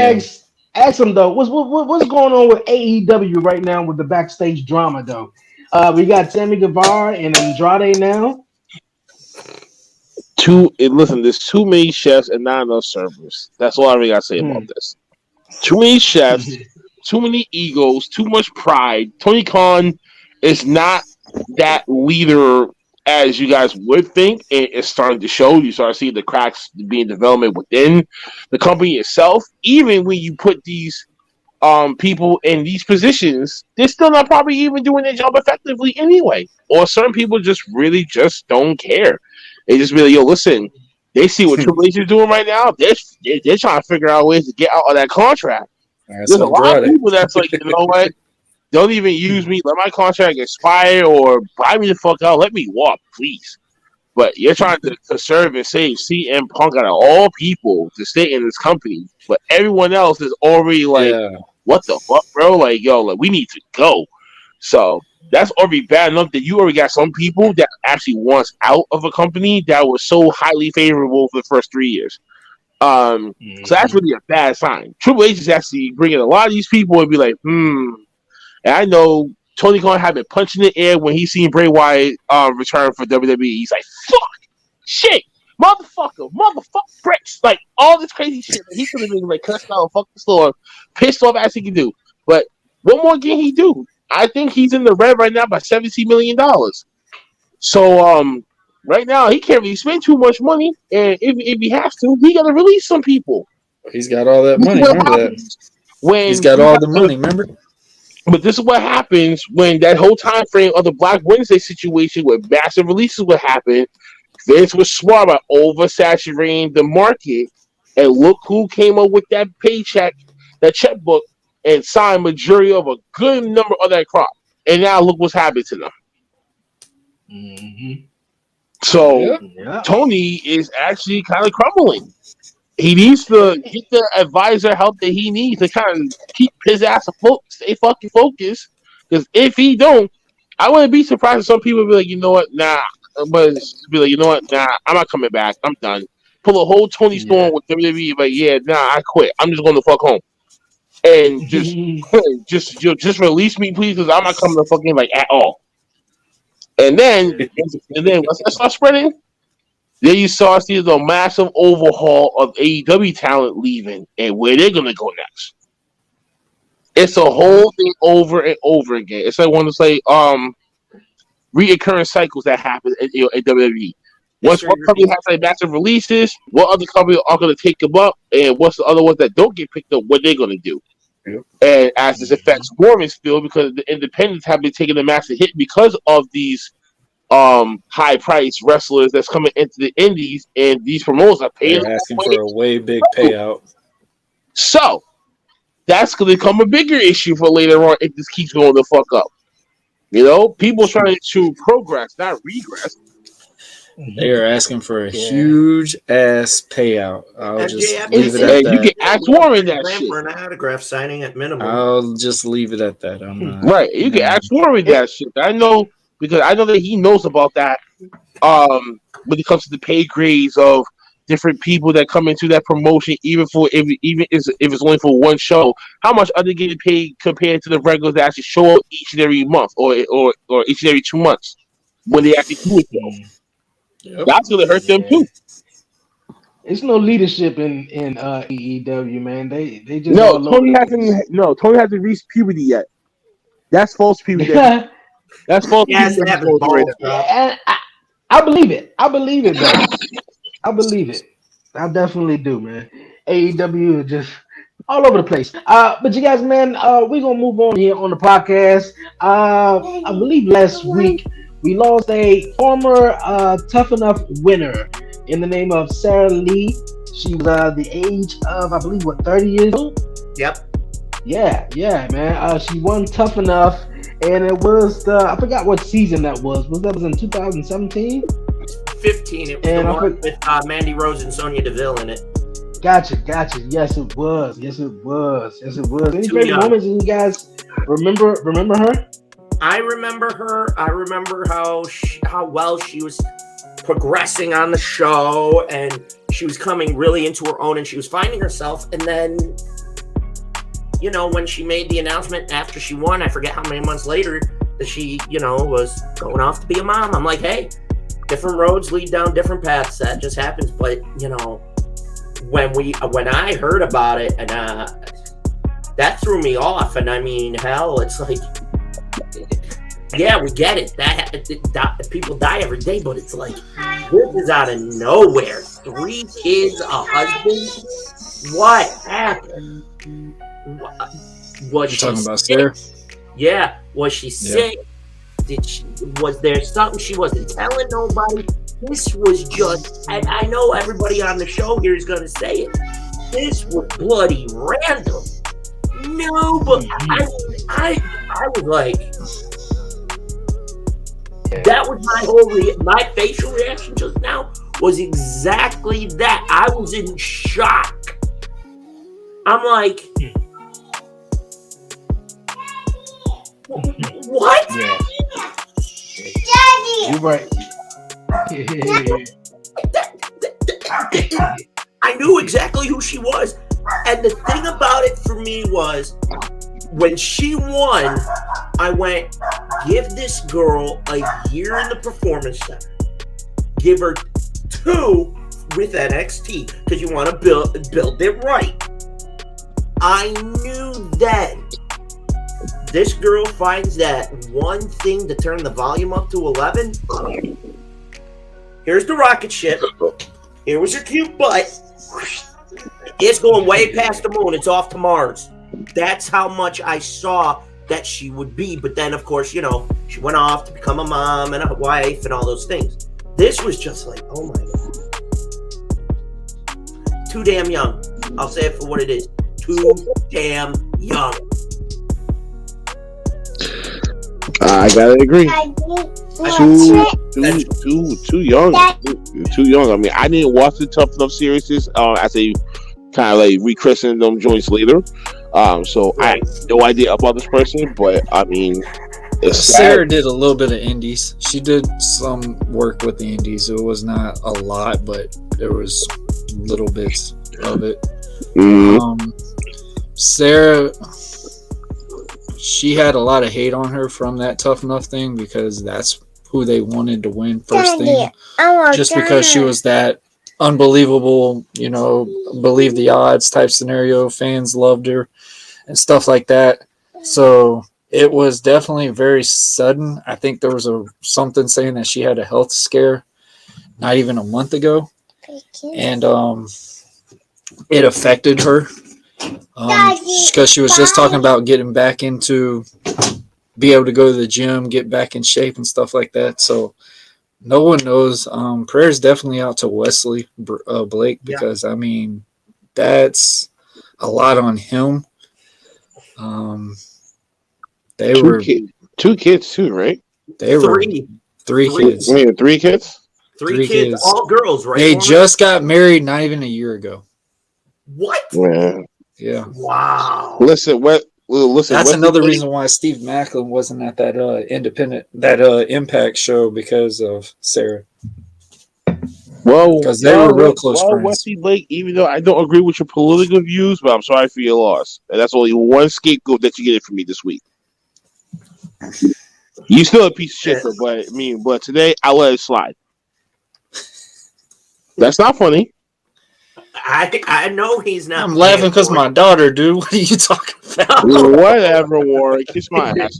ask him though, what's going on with AEW right now with the backstage drama though? We got Sammy Guevara and Andrade now. There's too many chefs and not enough servers. That's all I really got to say about this. Too many chefs, too many egos, too much pride. Tony Khan is not that leader as you guys would think. It's starting to show. You start seeing the cracks being developed within the company itself. Even when you put these people in these positions, they're still not probably even doing their job effectively anyway. Or certain people just really just don't care. They just be like, yo, listen, they see what Triple H is doing right now. They're trying to figure out ways to get out of that contract. There's a lot of people that's like, you know what? Don't even use me. Let my contract expire or buy me the fuck out. Let me walk, please. But you're trying to conserve and save CM Punk out of all people to stay in this company. But everyone else is already like, what the fuck, bro? Like, yo, we need to go. So that's already bad enough that you already got some people that actually wants out of a company that was so highly favorable for the first 3 years. So that's really a bad sign. Triple H is actually bringing a lot of these people and be like, And I know Tony Khan had been punching the air when he seen Bray Wyatt return for WWE. He's like, fuck, shit, motherfucker, bricks, like all this crazy shit. He could have been like cussed out, fuck the store, pissed off as he can do. But what more can he do? I think he's in the red right now by $17 million. So right now he can't really spend too much money, and if he has to, he got to release some people. He's got all that money. Remember that? He's got all the money. Remember. But this is what happens when that whole time frame of the Black Wednesday situation with massive releases would happen. Vince was smart about oversaturating the market, and look who came up with that paycheck, that checkbook, and signed majority of a good number of that crop. And now look what's happened to them. Mm-hmm. So Tony is actually kind of crumbling. He needs to get the advisor help that he needs to kind of keep his ass afloat, stay fucking focused. Because if he don't, I wouldn't be surprised if some people be like, you know what, nah. But be like, you know what, nah, I'm not coming back. I'm done. Pull a whole Tony Storm with WWE, but I quit. I'm just going to fuck home. And just release me, please, because I'm not coming to fucking at all. And then once that starts spreading, Then you saw the massive overhaul of AEW talent leaving and where they're gonna go next. It's a whole thing over and over again. It's like one of those reoccurring cycles that happen in WWE. Once one company has massive releases, what other companies are going to take them up, and what's the other ones that don't get picked up? What they're going to do? Yep. And as this affects Warren'sville, because the independents have been taking a massive hit because of these high-priced wrestlers that's coming into the indies, and these promoters are paying. They're asking for a way big payout. So that's going to become a bigger issue for later on if this keeps going the fuck up. You know, people trying to progress, not regress. They are asking for a huge ass payout. I'll just leave it at that. You can ask Warren that shit. For an autograph signing at minimum. I'll just leave it at that. I'm not. Right. You can ask Warren that shit. I know because I know that he knows about that. When it comes to the pay grades of different people that come into that promotion, even if it's only for one show, how much are they getting paid compared to the regulars that actually show up each and every month or each and every 2 months when they actually do it? Yep. That's gonna hurt them too. It's no leadership in AEW, man. They just Tony hasn't reached puberty yet. That's false puberty. That's false puberty. I believe it. I believe it, though. I believe it. I definitely do, man. AEW is just all over the place. But you guys, man, we're gonna move on here on the podcast. I believe last week we lost a former Tough Enough winner in the name of Sarah Lee. She was the age of, I believe, 30 years old? Yep. Yeah, man. She won Tough Enough, and it was I forgot what season that was. That was in 2017? 15. It was the one with Mandy Rose and Sonya Deville in it. Gotcha. Yes, it was. Any favorite moments you guys remember her? I remember her. I remember how well she was progressing on the show, and she was coming really into her own, and she was finding herself. And then, when she made the announcement after she won, I forget how many months later, that she, was going off to be a mom. I'm like, hey, different roads lead down different paths. That just happens. But when I heard about it, and that threw me off. And I mean, hell, it's like, yeah, we get it. That people die every day, but it's like, this is out of nowhere. 3 kids, a husband. What happened? Was she talking about Sarah? Yeah. Was she sick? Was there something she wasn't telling nobody? This was just, I know everybody on the show here is going to say it. This was bloody random. No, but I was like, that was my facial reaction just now was exactly that. I was in shock. I'm like, what? Yeah. Daddy. You're right. I knew exactly who she was. And the thing about it for me was, when she won, I went, give this girl a year in the Performance Center. Give her 2 with NXT, because you want to build it right. I knew then, this girl finds that one thing to turn the volume up to 11. Here's the rocket ship. Here was her cute butt. It's going way past the moon. It's off to Mars. That's how much I saw that she would be. But then, of course, she went off to become a mom and a wife and all those things. This was just like, oh my God. Too damn young. I'll say it for what it is. Too damn young. I gotta agree. Too young. Too young. I mean, I didn't watch the Tough Enough series as they kind of like rechristened them joints later. So I have no idea about this person, but I mean, Sarah did a little bit of indies. She did some work with the indies. It was not a lot, but there was little bits of it. Mm-hmm. Sarah, she had a lot of hate on her from that Tough Enough thing, because that's who they wanted to win first thing, just because she was that unbelievable, believe the odds type scenario. Fans loved her and stuff like that. So it was definitely very sudden. I think there was something saying that she had a health scare not even a month ago, and it affected her because she was just talking about getting back into, be able to go to the gym, get back in shape and stuff like that. So no one knows. Prayers definitely out to Wesley Blake, because I mean, that's a lot on him. They were two kids too, right? They were three kids. I mean, three kids. Three kids, all girls, right? They just got married not even a year ago. What? Yeah. Wow. Listen, that's another reason why Steve Macklin wasn't at that Impact show, because of Sarah. Well, because they were real close friends. Wesley Blake, even though I don't agree with your political views, but I'm sorry for your loss. And that's only one scapegoat that you get from me this week. You still a piece of shit, though, but today I let it slide. That's not funny. I know he's not. I'm laughing because my daughter, dude. What are you talking about? Whatever, Warren. Kiss my ass.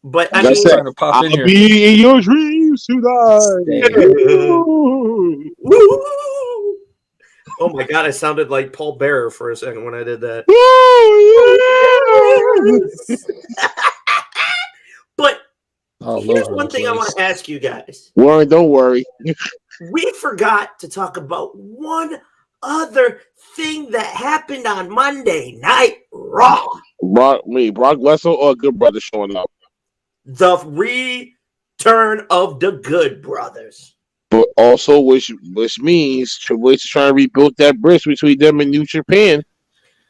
But I mean, trying to pop in I'll here. be in your dreams tonight. Oh my god, I sounded like Paul Bearer for a second when I did that. But here's one thing I want to ask you guys. Warren, don't worry. We forgot to talk about one other thing that happened on Monday Night Raw. Brock Lesnar or Good Brother showing up? The return of the Good Brothers. But also, which means Triple H is trying to rebuild that bridge between them and New Japan.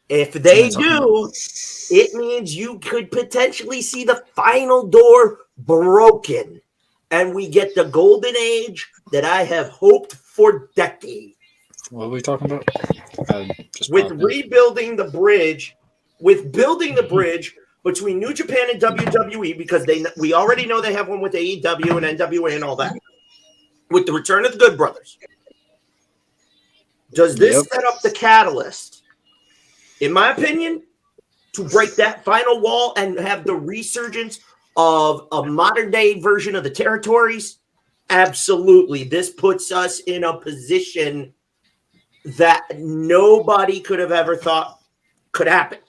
If they do, it means you could potentially see the final door broken. And we get the golden age that I have hoped for decades. What are we talking about? With rebuilding the bridge, building the bridge between New Japan and WWE, because we already know they have one with AEW and NWA and all that. With the return of the Good Brothers. Does this set up the catalyst, in my opinion, to break that final wall and have the resurgence of a modern day version of the territories? Absolutely. This puts us in a position that nobody could have ever thought could happen.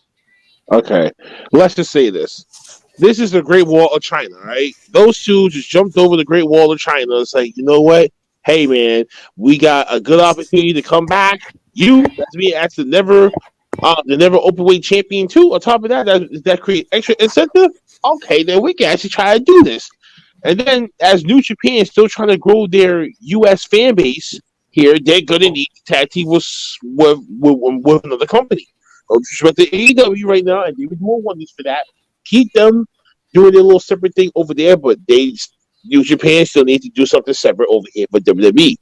Okay, let's just say this. This is the Great Wall of China, right? Those two just jumped over the Great Wall of China. It's like, you know what? Hey, man, we got a good opportunity to come back. That's me as the never openweight champion too. On top of that create extra incentive. Okay, then we can actually try to do this. And then, as New Japan is still trying to grow their U.S. fan base here, they're gonna need to tag team with another company. But the AEW right now, and they've been doing wonders for that. Keep them doing their little separate thing over there, but New Japan still needs to do something separate over here for WWE.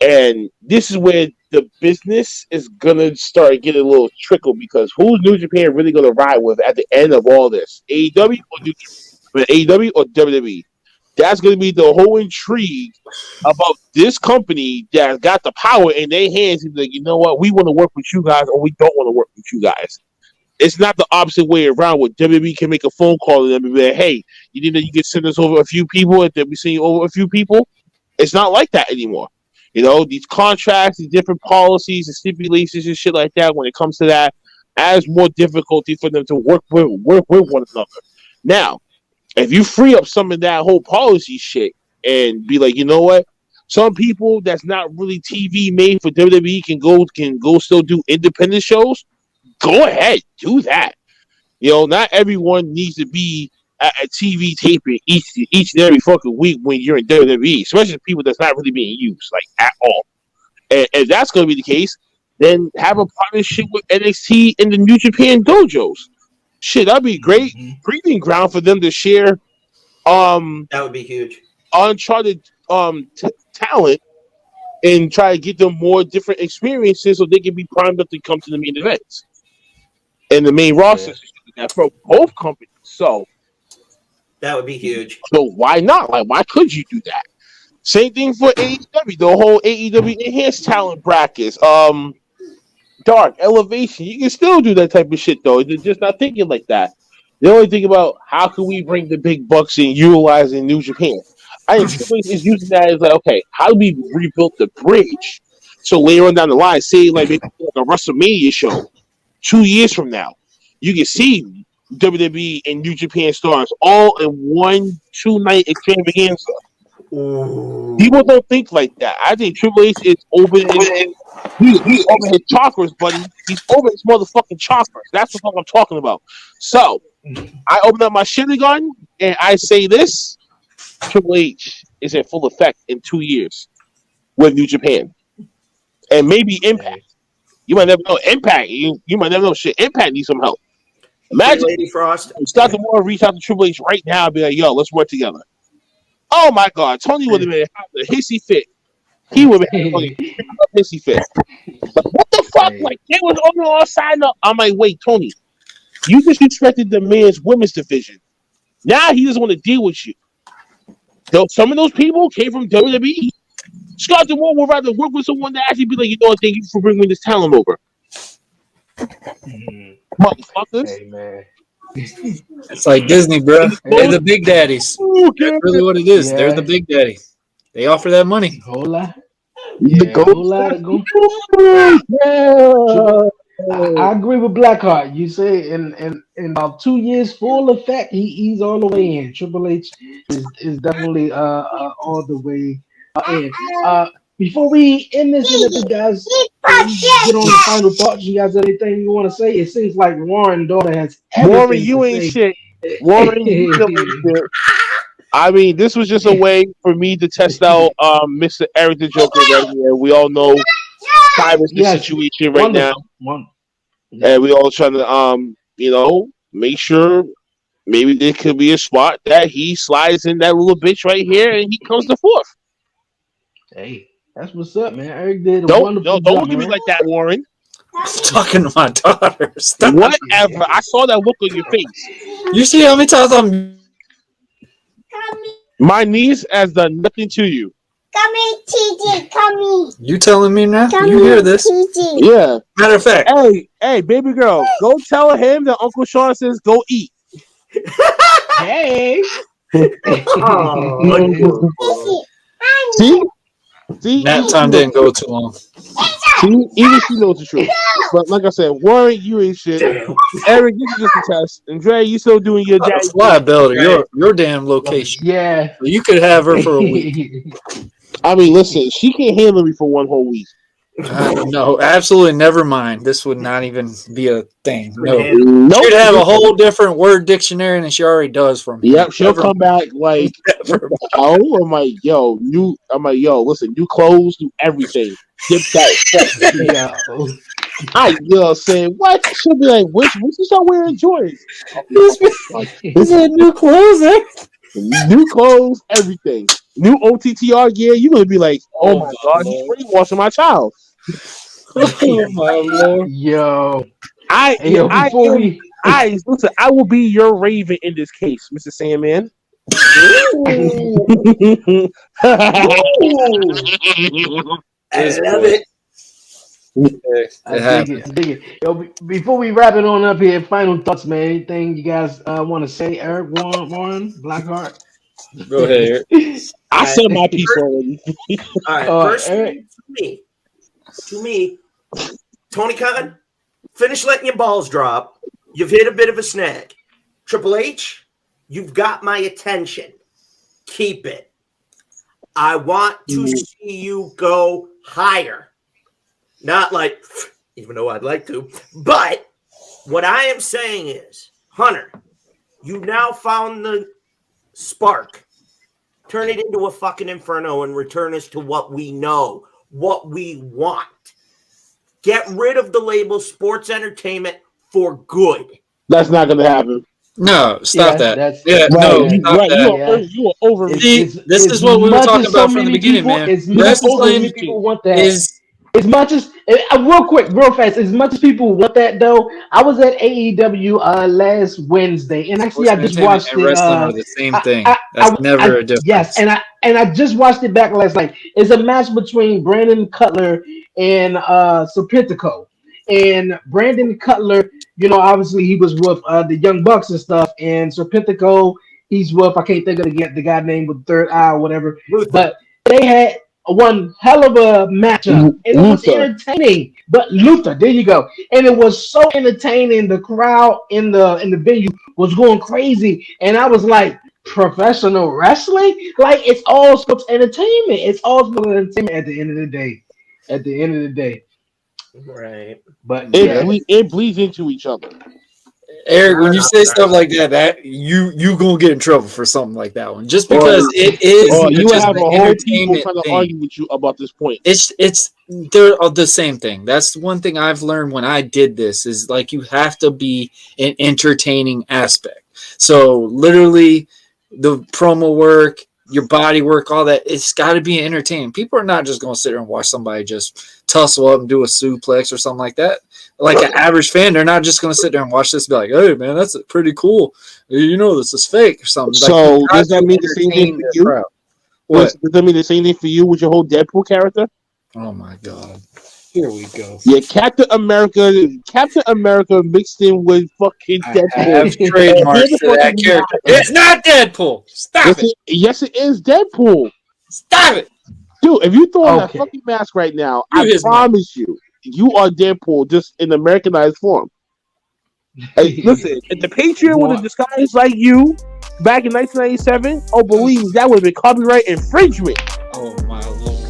And this is where the business is gonna start getting a little trickle, because who's New Japan really gonna ride with at the end of all this? AEW or WWE? That's gonna be the whole intrigue about this company that got the power in their hands. And like, you know what? We want to work with you guys, or we don't want to work with you guys. It's not the opposite way around, where WWE can make a phone call to them and be like, hey, you know, you can send us over a few people, and then we send you over a few people. It's not like that anymore. You know, these contracts, these different policies and stipulations and shit like that, when it comes to that, adds more difficulty for them to work with one another. Now, if you free up some of that whole policy shit and be like, you know what? Some people that's not really TV made for WWE can go still do independent shows. Go ahead, do that. You know, not everyone needs to be at a TV taping each and every fucking week when you're in WWE, especially people that's not really being used, like, at all. And if that's going to be the case, then have a partnership with NXT and the New Japan dojos. Shit, that'd be great breeding ground for them to share. That would be huge. Uncharted talent, and try to get them more different experiences so they can be primed up to come to the main events and the main roster for both companies. So That would be huge. So why not? Like, why could you do that? Same thing for AEW. The whole AEW enhanced talent brackets. Dark elevation. You can still do that type of shit though. They're just not thinking like that. They only think about how can we bring the big bucks in utilizing New Japan. I think Triple H is using that as like, okay, how do we rebuild the bridge? So later on down the line, say like maybe like a WrestleMania show 2 years from now, you can see WWE and New Japan stars all in 1-2 night extravaganza. Ooh. People don't think like that. I think Triple H is opening. He's over his chakras, buddy. He's over his motherfucking chakras. That's what I'm talking about. So, I open up my Shinigan and I say this: Triple H is in full effect in 2 years with New Japan, and maybe Impact. You might never know Impact. You might never know shit. Impact needs some help. Imagine Lady Frost. Scott D'Amore reach out to Triple H right now and be like, "Yo, let's work together." Oh my God, Tony would have been a hissy fit. He would have been a hissy fit. But what the fuck? Like, they was on the all side up. I'm like, wait, Tony, you disrespected the men's women's division. Now he doesn't want to deal with you. Though some of those people came from WWE. Scott D'Amore would rather work with someone that actually be like, you know what, thank you for bringing this talent over. Motherfuckers. Hey, man. It's like Disney, bro. They're the big daddies. That's really what it is. Yeah. They're the big daddy. They offer that money. Whole lot. Yeah, whole lot of go. I agree with Blackheart. You say in about 2 years, full effect, he's all the way in. Triple H is definitely all the way in. Before we end this interview, guys, get on the final thoughts. You guys have anything you want to say? It seems like Warren daughter has everything Warren, you to ain't say. shit. Warren, you still ain't shit. I mean, this was just a way for me to test out Mr. Eric the Joker right here. We all know Cyber's the situation right now. And we all trying to make sure maybe there could be a spot that he slides in that little bitch right here and he comes to fourth. Hey, that's what's up, man. Eric did a wonderful job. Don't look at me like that, Warren. I'm talking to my daughter. Stop. Whatever. I saw that look on your face. You see how many times I'm... My niece has done nothing to you. You telling me now? You hear this? Yeah. Matter of fact. Hey, baby girl, go tell him that Uncle Sean says go eat. Hey. See? That time didn't go too long. See? Even she knows the truth. But like I said, Warren, you ain't shit. Eric, this is just a test. And Dre, you still doing your daddy. Liability, your damn location. Yeah. So you could have her for a week. I mean, listen, she can't handle me for 1 whole week. No, absolutely never mind. This would not even be a thing. No. Nope. She'd have a whole different word dictionary than she already does from me. Yep, she'll come back like, oh, I'm like, yo, listen, new clothes, new everything. Get that. Saying, what? She'll be like, when you start wearing Jordans? Is it new clothes? New clothes, everything. New OTTR gear, you're going to be like, oh my God, he's brainwashing my child. Oh my Lord. Yo. Listen, I will be your Raven in this case, Mr. Sandman. I love it. I dig it. Yo, before we wrap it on up here, final thoughts, man. Anything you guys want to say? Eric, Warren, Blackheart? Go ahead, Eric. I said my piece already. All right, first to me, Tony Khan, finish letting your balls drop. You've hit a bit of a snag. Triple H, you've got my attention. Keep it. I want to see you go higher. Not like, even though I'd like to, but what I am saying is, Hunter, you now found the spark. Turn it into a fucking inferno and return us to what we know, what we want. Get rid of the label sports entertainment for good. That's not going to happen. No, stop that. Right. No, stop that. You are over. This is what we were talking about from the beginning, man. As much as Real fast. As much as people want that, though, I was at AEW last Wednesday, and actually, Sports I just entertainment watched and it. wrestling are the same thing. I, That's never a yes, difference. and I just watched it back last night. It's a match between Brandon Cutler and Serpentico, and Brandon Cutler. Obviously, he was with the Young Bucks and stuff, and Serpentico, he's with, I can't think of the guy name with the third eye or whatever, but they had one hell of a matchup, and it was entertaining. But Luther, there you go, and it was so entertaining. The crowd in the venue was going crazy, and I was like, professional wrestling, like it's all sports entertainment. It's all sports entertainment at the end of the day. At the end of the day, right? But it bleeds into each other. Eric, when you say stuff like that you gonna get in trouble for something like that one, just because it is. You have a whole people trying to argue with you about this point. It's they're the same thing. That's one thing I've learned when I did this is like you have to be an entertaining aspect. So literally, the promo work, your body work, all that, it's got to be entertaining. People are not just gonna sit there and watch somebody just tussle up and do a suplex or something like that. Like an average fan, they're not just going to sit there and watch this and be like, hey, man, that's pretty cool. This is fake or something. So does that mean the same thing for you? What? Does that mean the same thing for you with your whole Deadpool character? Oh, my God. Here we go. Yeah, Captain America mixed in with fucking Deadpool. I have trademarks to that character. It's not Deadpool. Stop it. Yes, it is Deadpool. Stop it. Dude, if you throw on that fucking mask right now, I promise you are Deadpool, just in Americanized form. Hey, listen, if the Patriot would have disguised like you back in 1997, believe me, that would have been copyright infringement. Oh, my Lord.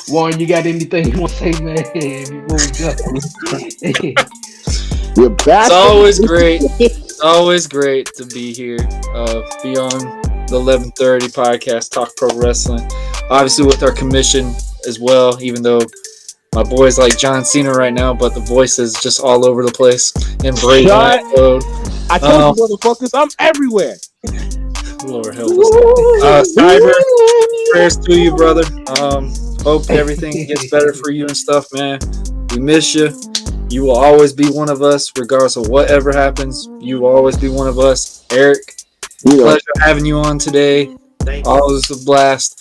Warren, you got anything you want to say, man? We're back. It's always great. It's always great to be here, be on the 1130 podcast, Talk Pro Wrestling. Obviously, with our commission as well, even though my boy's like John Cena right now, but the voice is just all over the place. And Bray. I told you, motherfuckers, I'm everywhere. Lord help us. Cyber, prayers to you, brother. Hope everything gets better for you and stuff, man. We miss you. You will always be one of us, regardless of whatever happens. You will always be one of us. Eric, pleasure having you on today. Always a blast.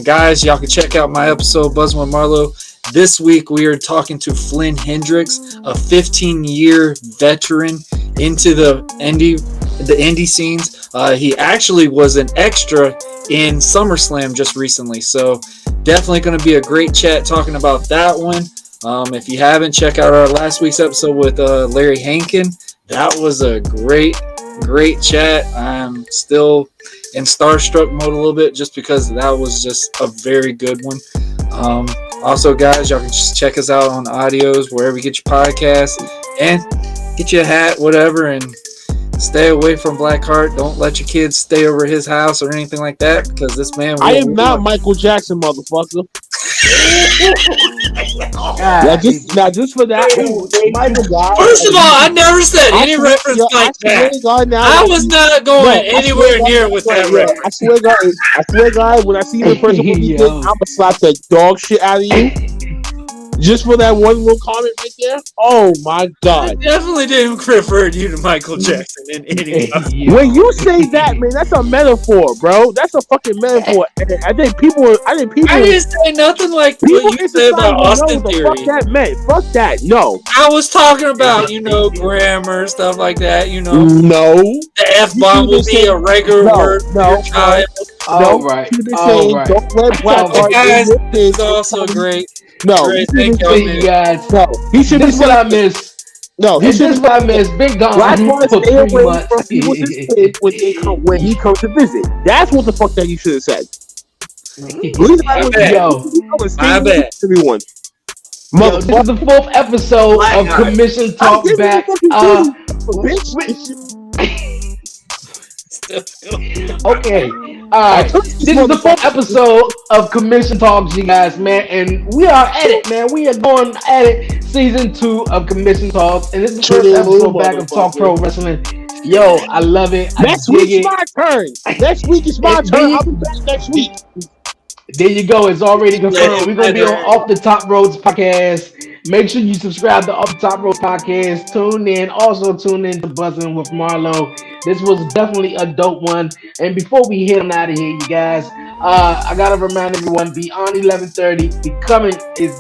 Guys, y'all can check out my episode, Buzzing with Marlowe. This week, we are talking to Flynn Hendricks, a 15-year veteran into the indie scenes. He actually was an extra in SummerSlam just recently, so definitely going to be a great chat talking about that one. If you haven't, check out our last week's episode with Larry Hankin. That was a great chat. I'm still in starstruck mode a little bit just because that was just a very good one. Also, guys, y'all can just check us out on audios, wherever you get your podcasts, and get you a hat, whatever, and stay away from BlackHart. Don't let your kids stay over his house or anything like that, because this man... I am not Michael Jackson, motherfucker. Now, just for that, first of all, I never said any reference like that. I was not going anywhere near with that reference. I swear, God, when I see you in person, I'm gonna slap the dog shit out of you. Just for that one little comment right there. Oh my God! I definitely didn't refer you to Michael Jackson in any way. When you say that, man, that's a metaphor, bro. That's a fucking metaphor. I think people. I didn't say nothing like what you said about Austin Theory. Fuck that, man. Fuck that. No. I was talking about grammar, stuff like that. No. The F-bomb will be a regular word for your child. All right. Don't let guys, it's also great. No, great. Thank you guys. No, he should this is what I missed. No, this is what I missed. Been gone for 3 months. When he comes to visit, that's what the fuck that you should have said. My bad. Everyone. This is the 4th episode of Commission Talk Back. Okay. This is the 4th episode of Commission Talks, you guys, man, and we are at it, man. We are going at it, season 2 of Commission Talks, and this is the first episode back of Talk Pro Wrestling. Yo, I love it. Next week is my turn. Next week is my turn. I'll be back next week. There you go. It's already confirmed. We're gonna be on Off the Top Roads podcast. Make sure you subscribe to Off the Top Roads podcast. Tune in. Also tune in to Buzzing with Marlowe. This was definitely a dope one. And before we head on out of here, you guys, I gotta remind everyone: Beyond 1130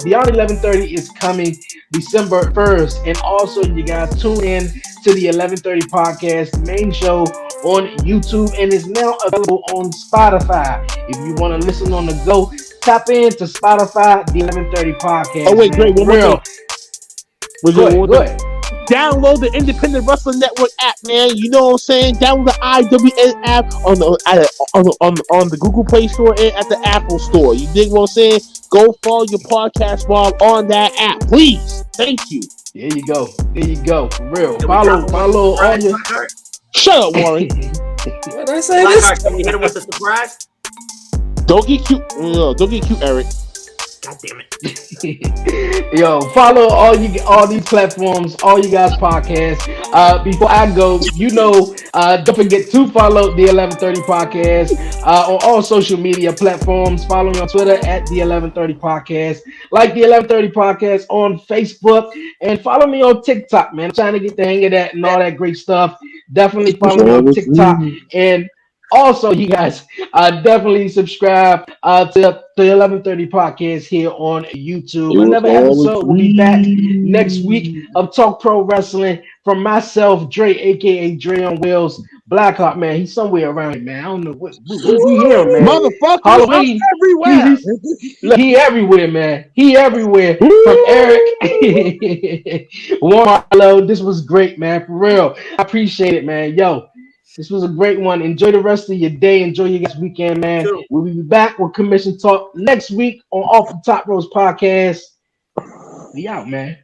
Beyond 1130 is coming December 1st. And also, you guys, tune in to the 1130 podcast main show on YouTube, and is now available on Spotify. If you want to listen on the go, tap into Spotify, the 1130 podcast. Oh wait, great, one more thing. Go ahead. Download the Independent Wrestling Network app, man. You know what I'm saying? Download the IWN app on the Google Play Store and at the Apple Store. You dig what I'm saying? Go follow your podcast while on that app, please. Thank you. There you go. For real. Follow all your. Shut up, Warren. What did I say? BlackHart, can you hit him with a surprise? Don't get cute. No, don't get cute, Eric. God damn it. Yo, follow all these platforms, all you guys podcasts. Before I go, don't forget to follow the 1130 podcast on all social media platforms. Follow me on Twitter at the 1130 podcast, like the 1130 podcast on Facebook, and follow me on TikTok, man. I'm trying to get the hang of that and all that great stuff. Definitely follow me on TikTok. And also, you guys, definitely subscribe to the 1130 podcast here on YouTube. Another episode will be back next week of Talk Pro Wrestling from myself, Dre, aka Dre on Wheels. BlackHart, man, he's somewhere around here, man. I don't know what we hear, man. Motherfucker, Halloween, everywhere. He everywhere, man. He everywhere. From Eric, Marlowe. This was great, man. For real, I appreciate it, man. Yo. This was a great one. Enjoy the rest of your day. Enjoy your guys' weekend, man. Sure. We'll be back with Commission Talk next week on Off the Top Rows podcast. We out, man.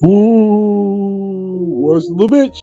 Ooh, where's the bitch?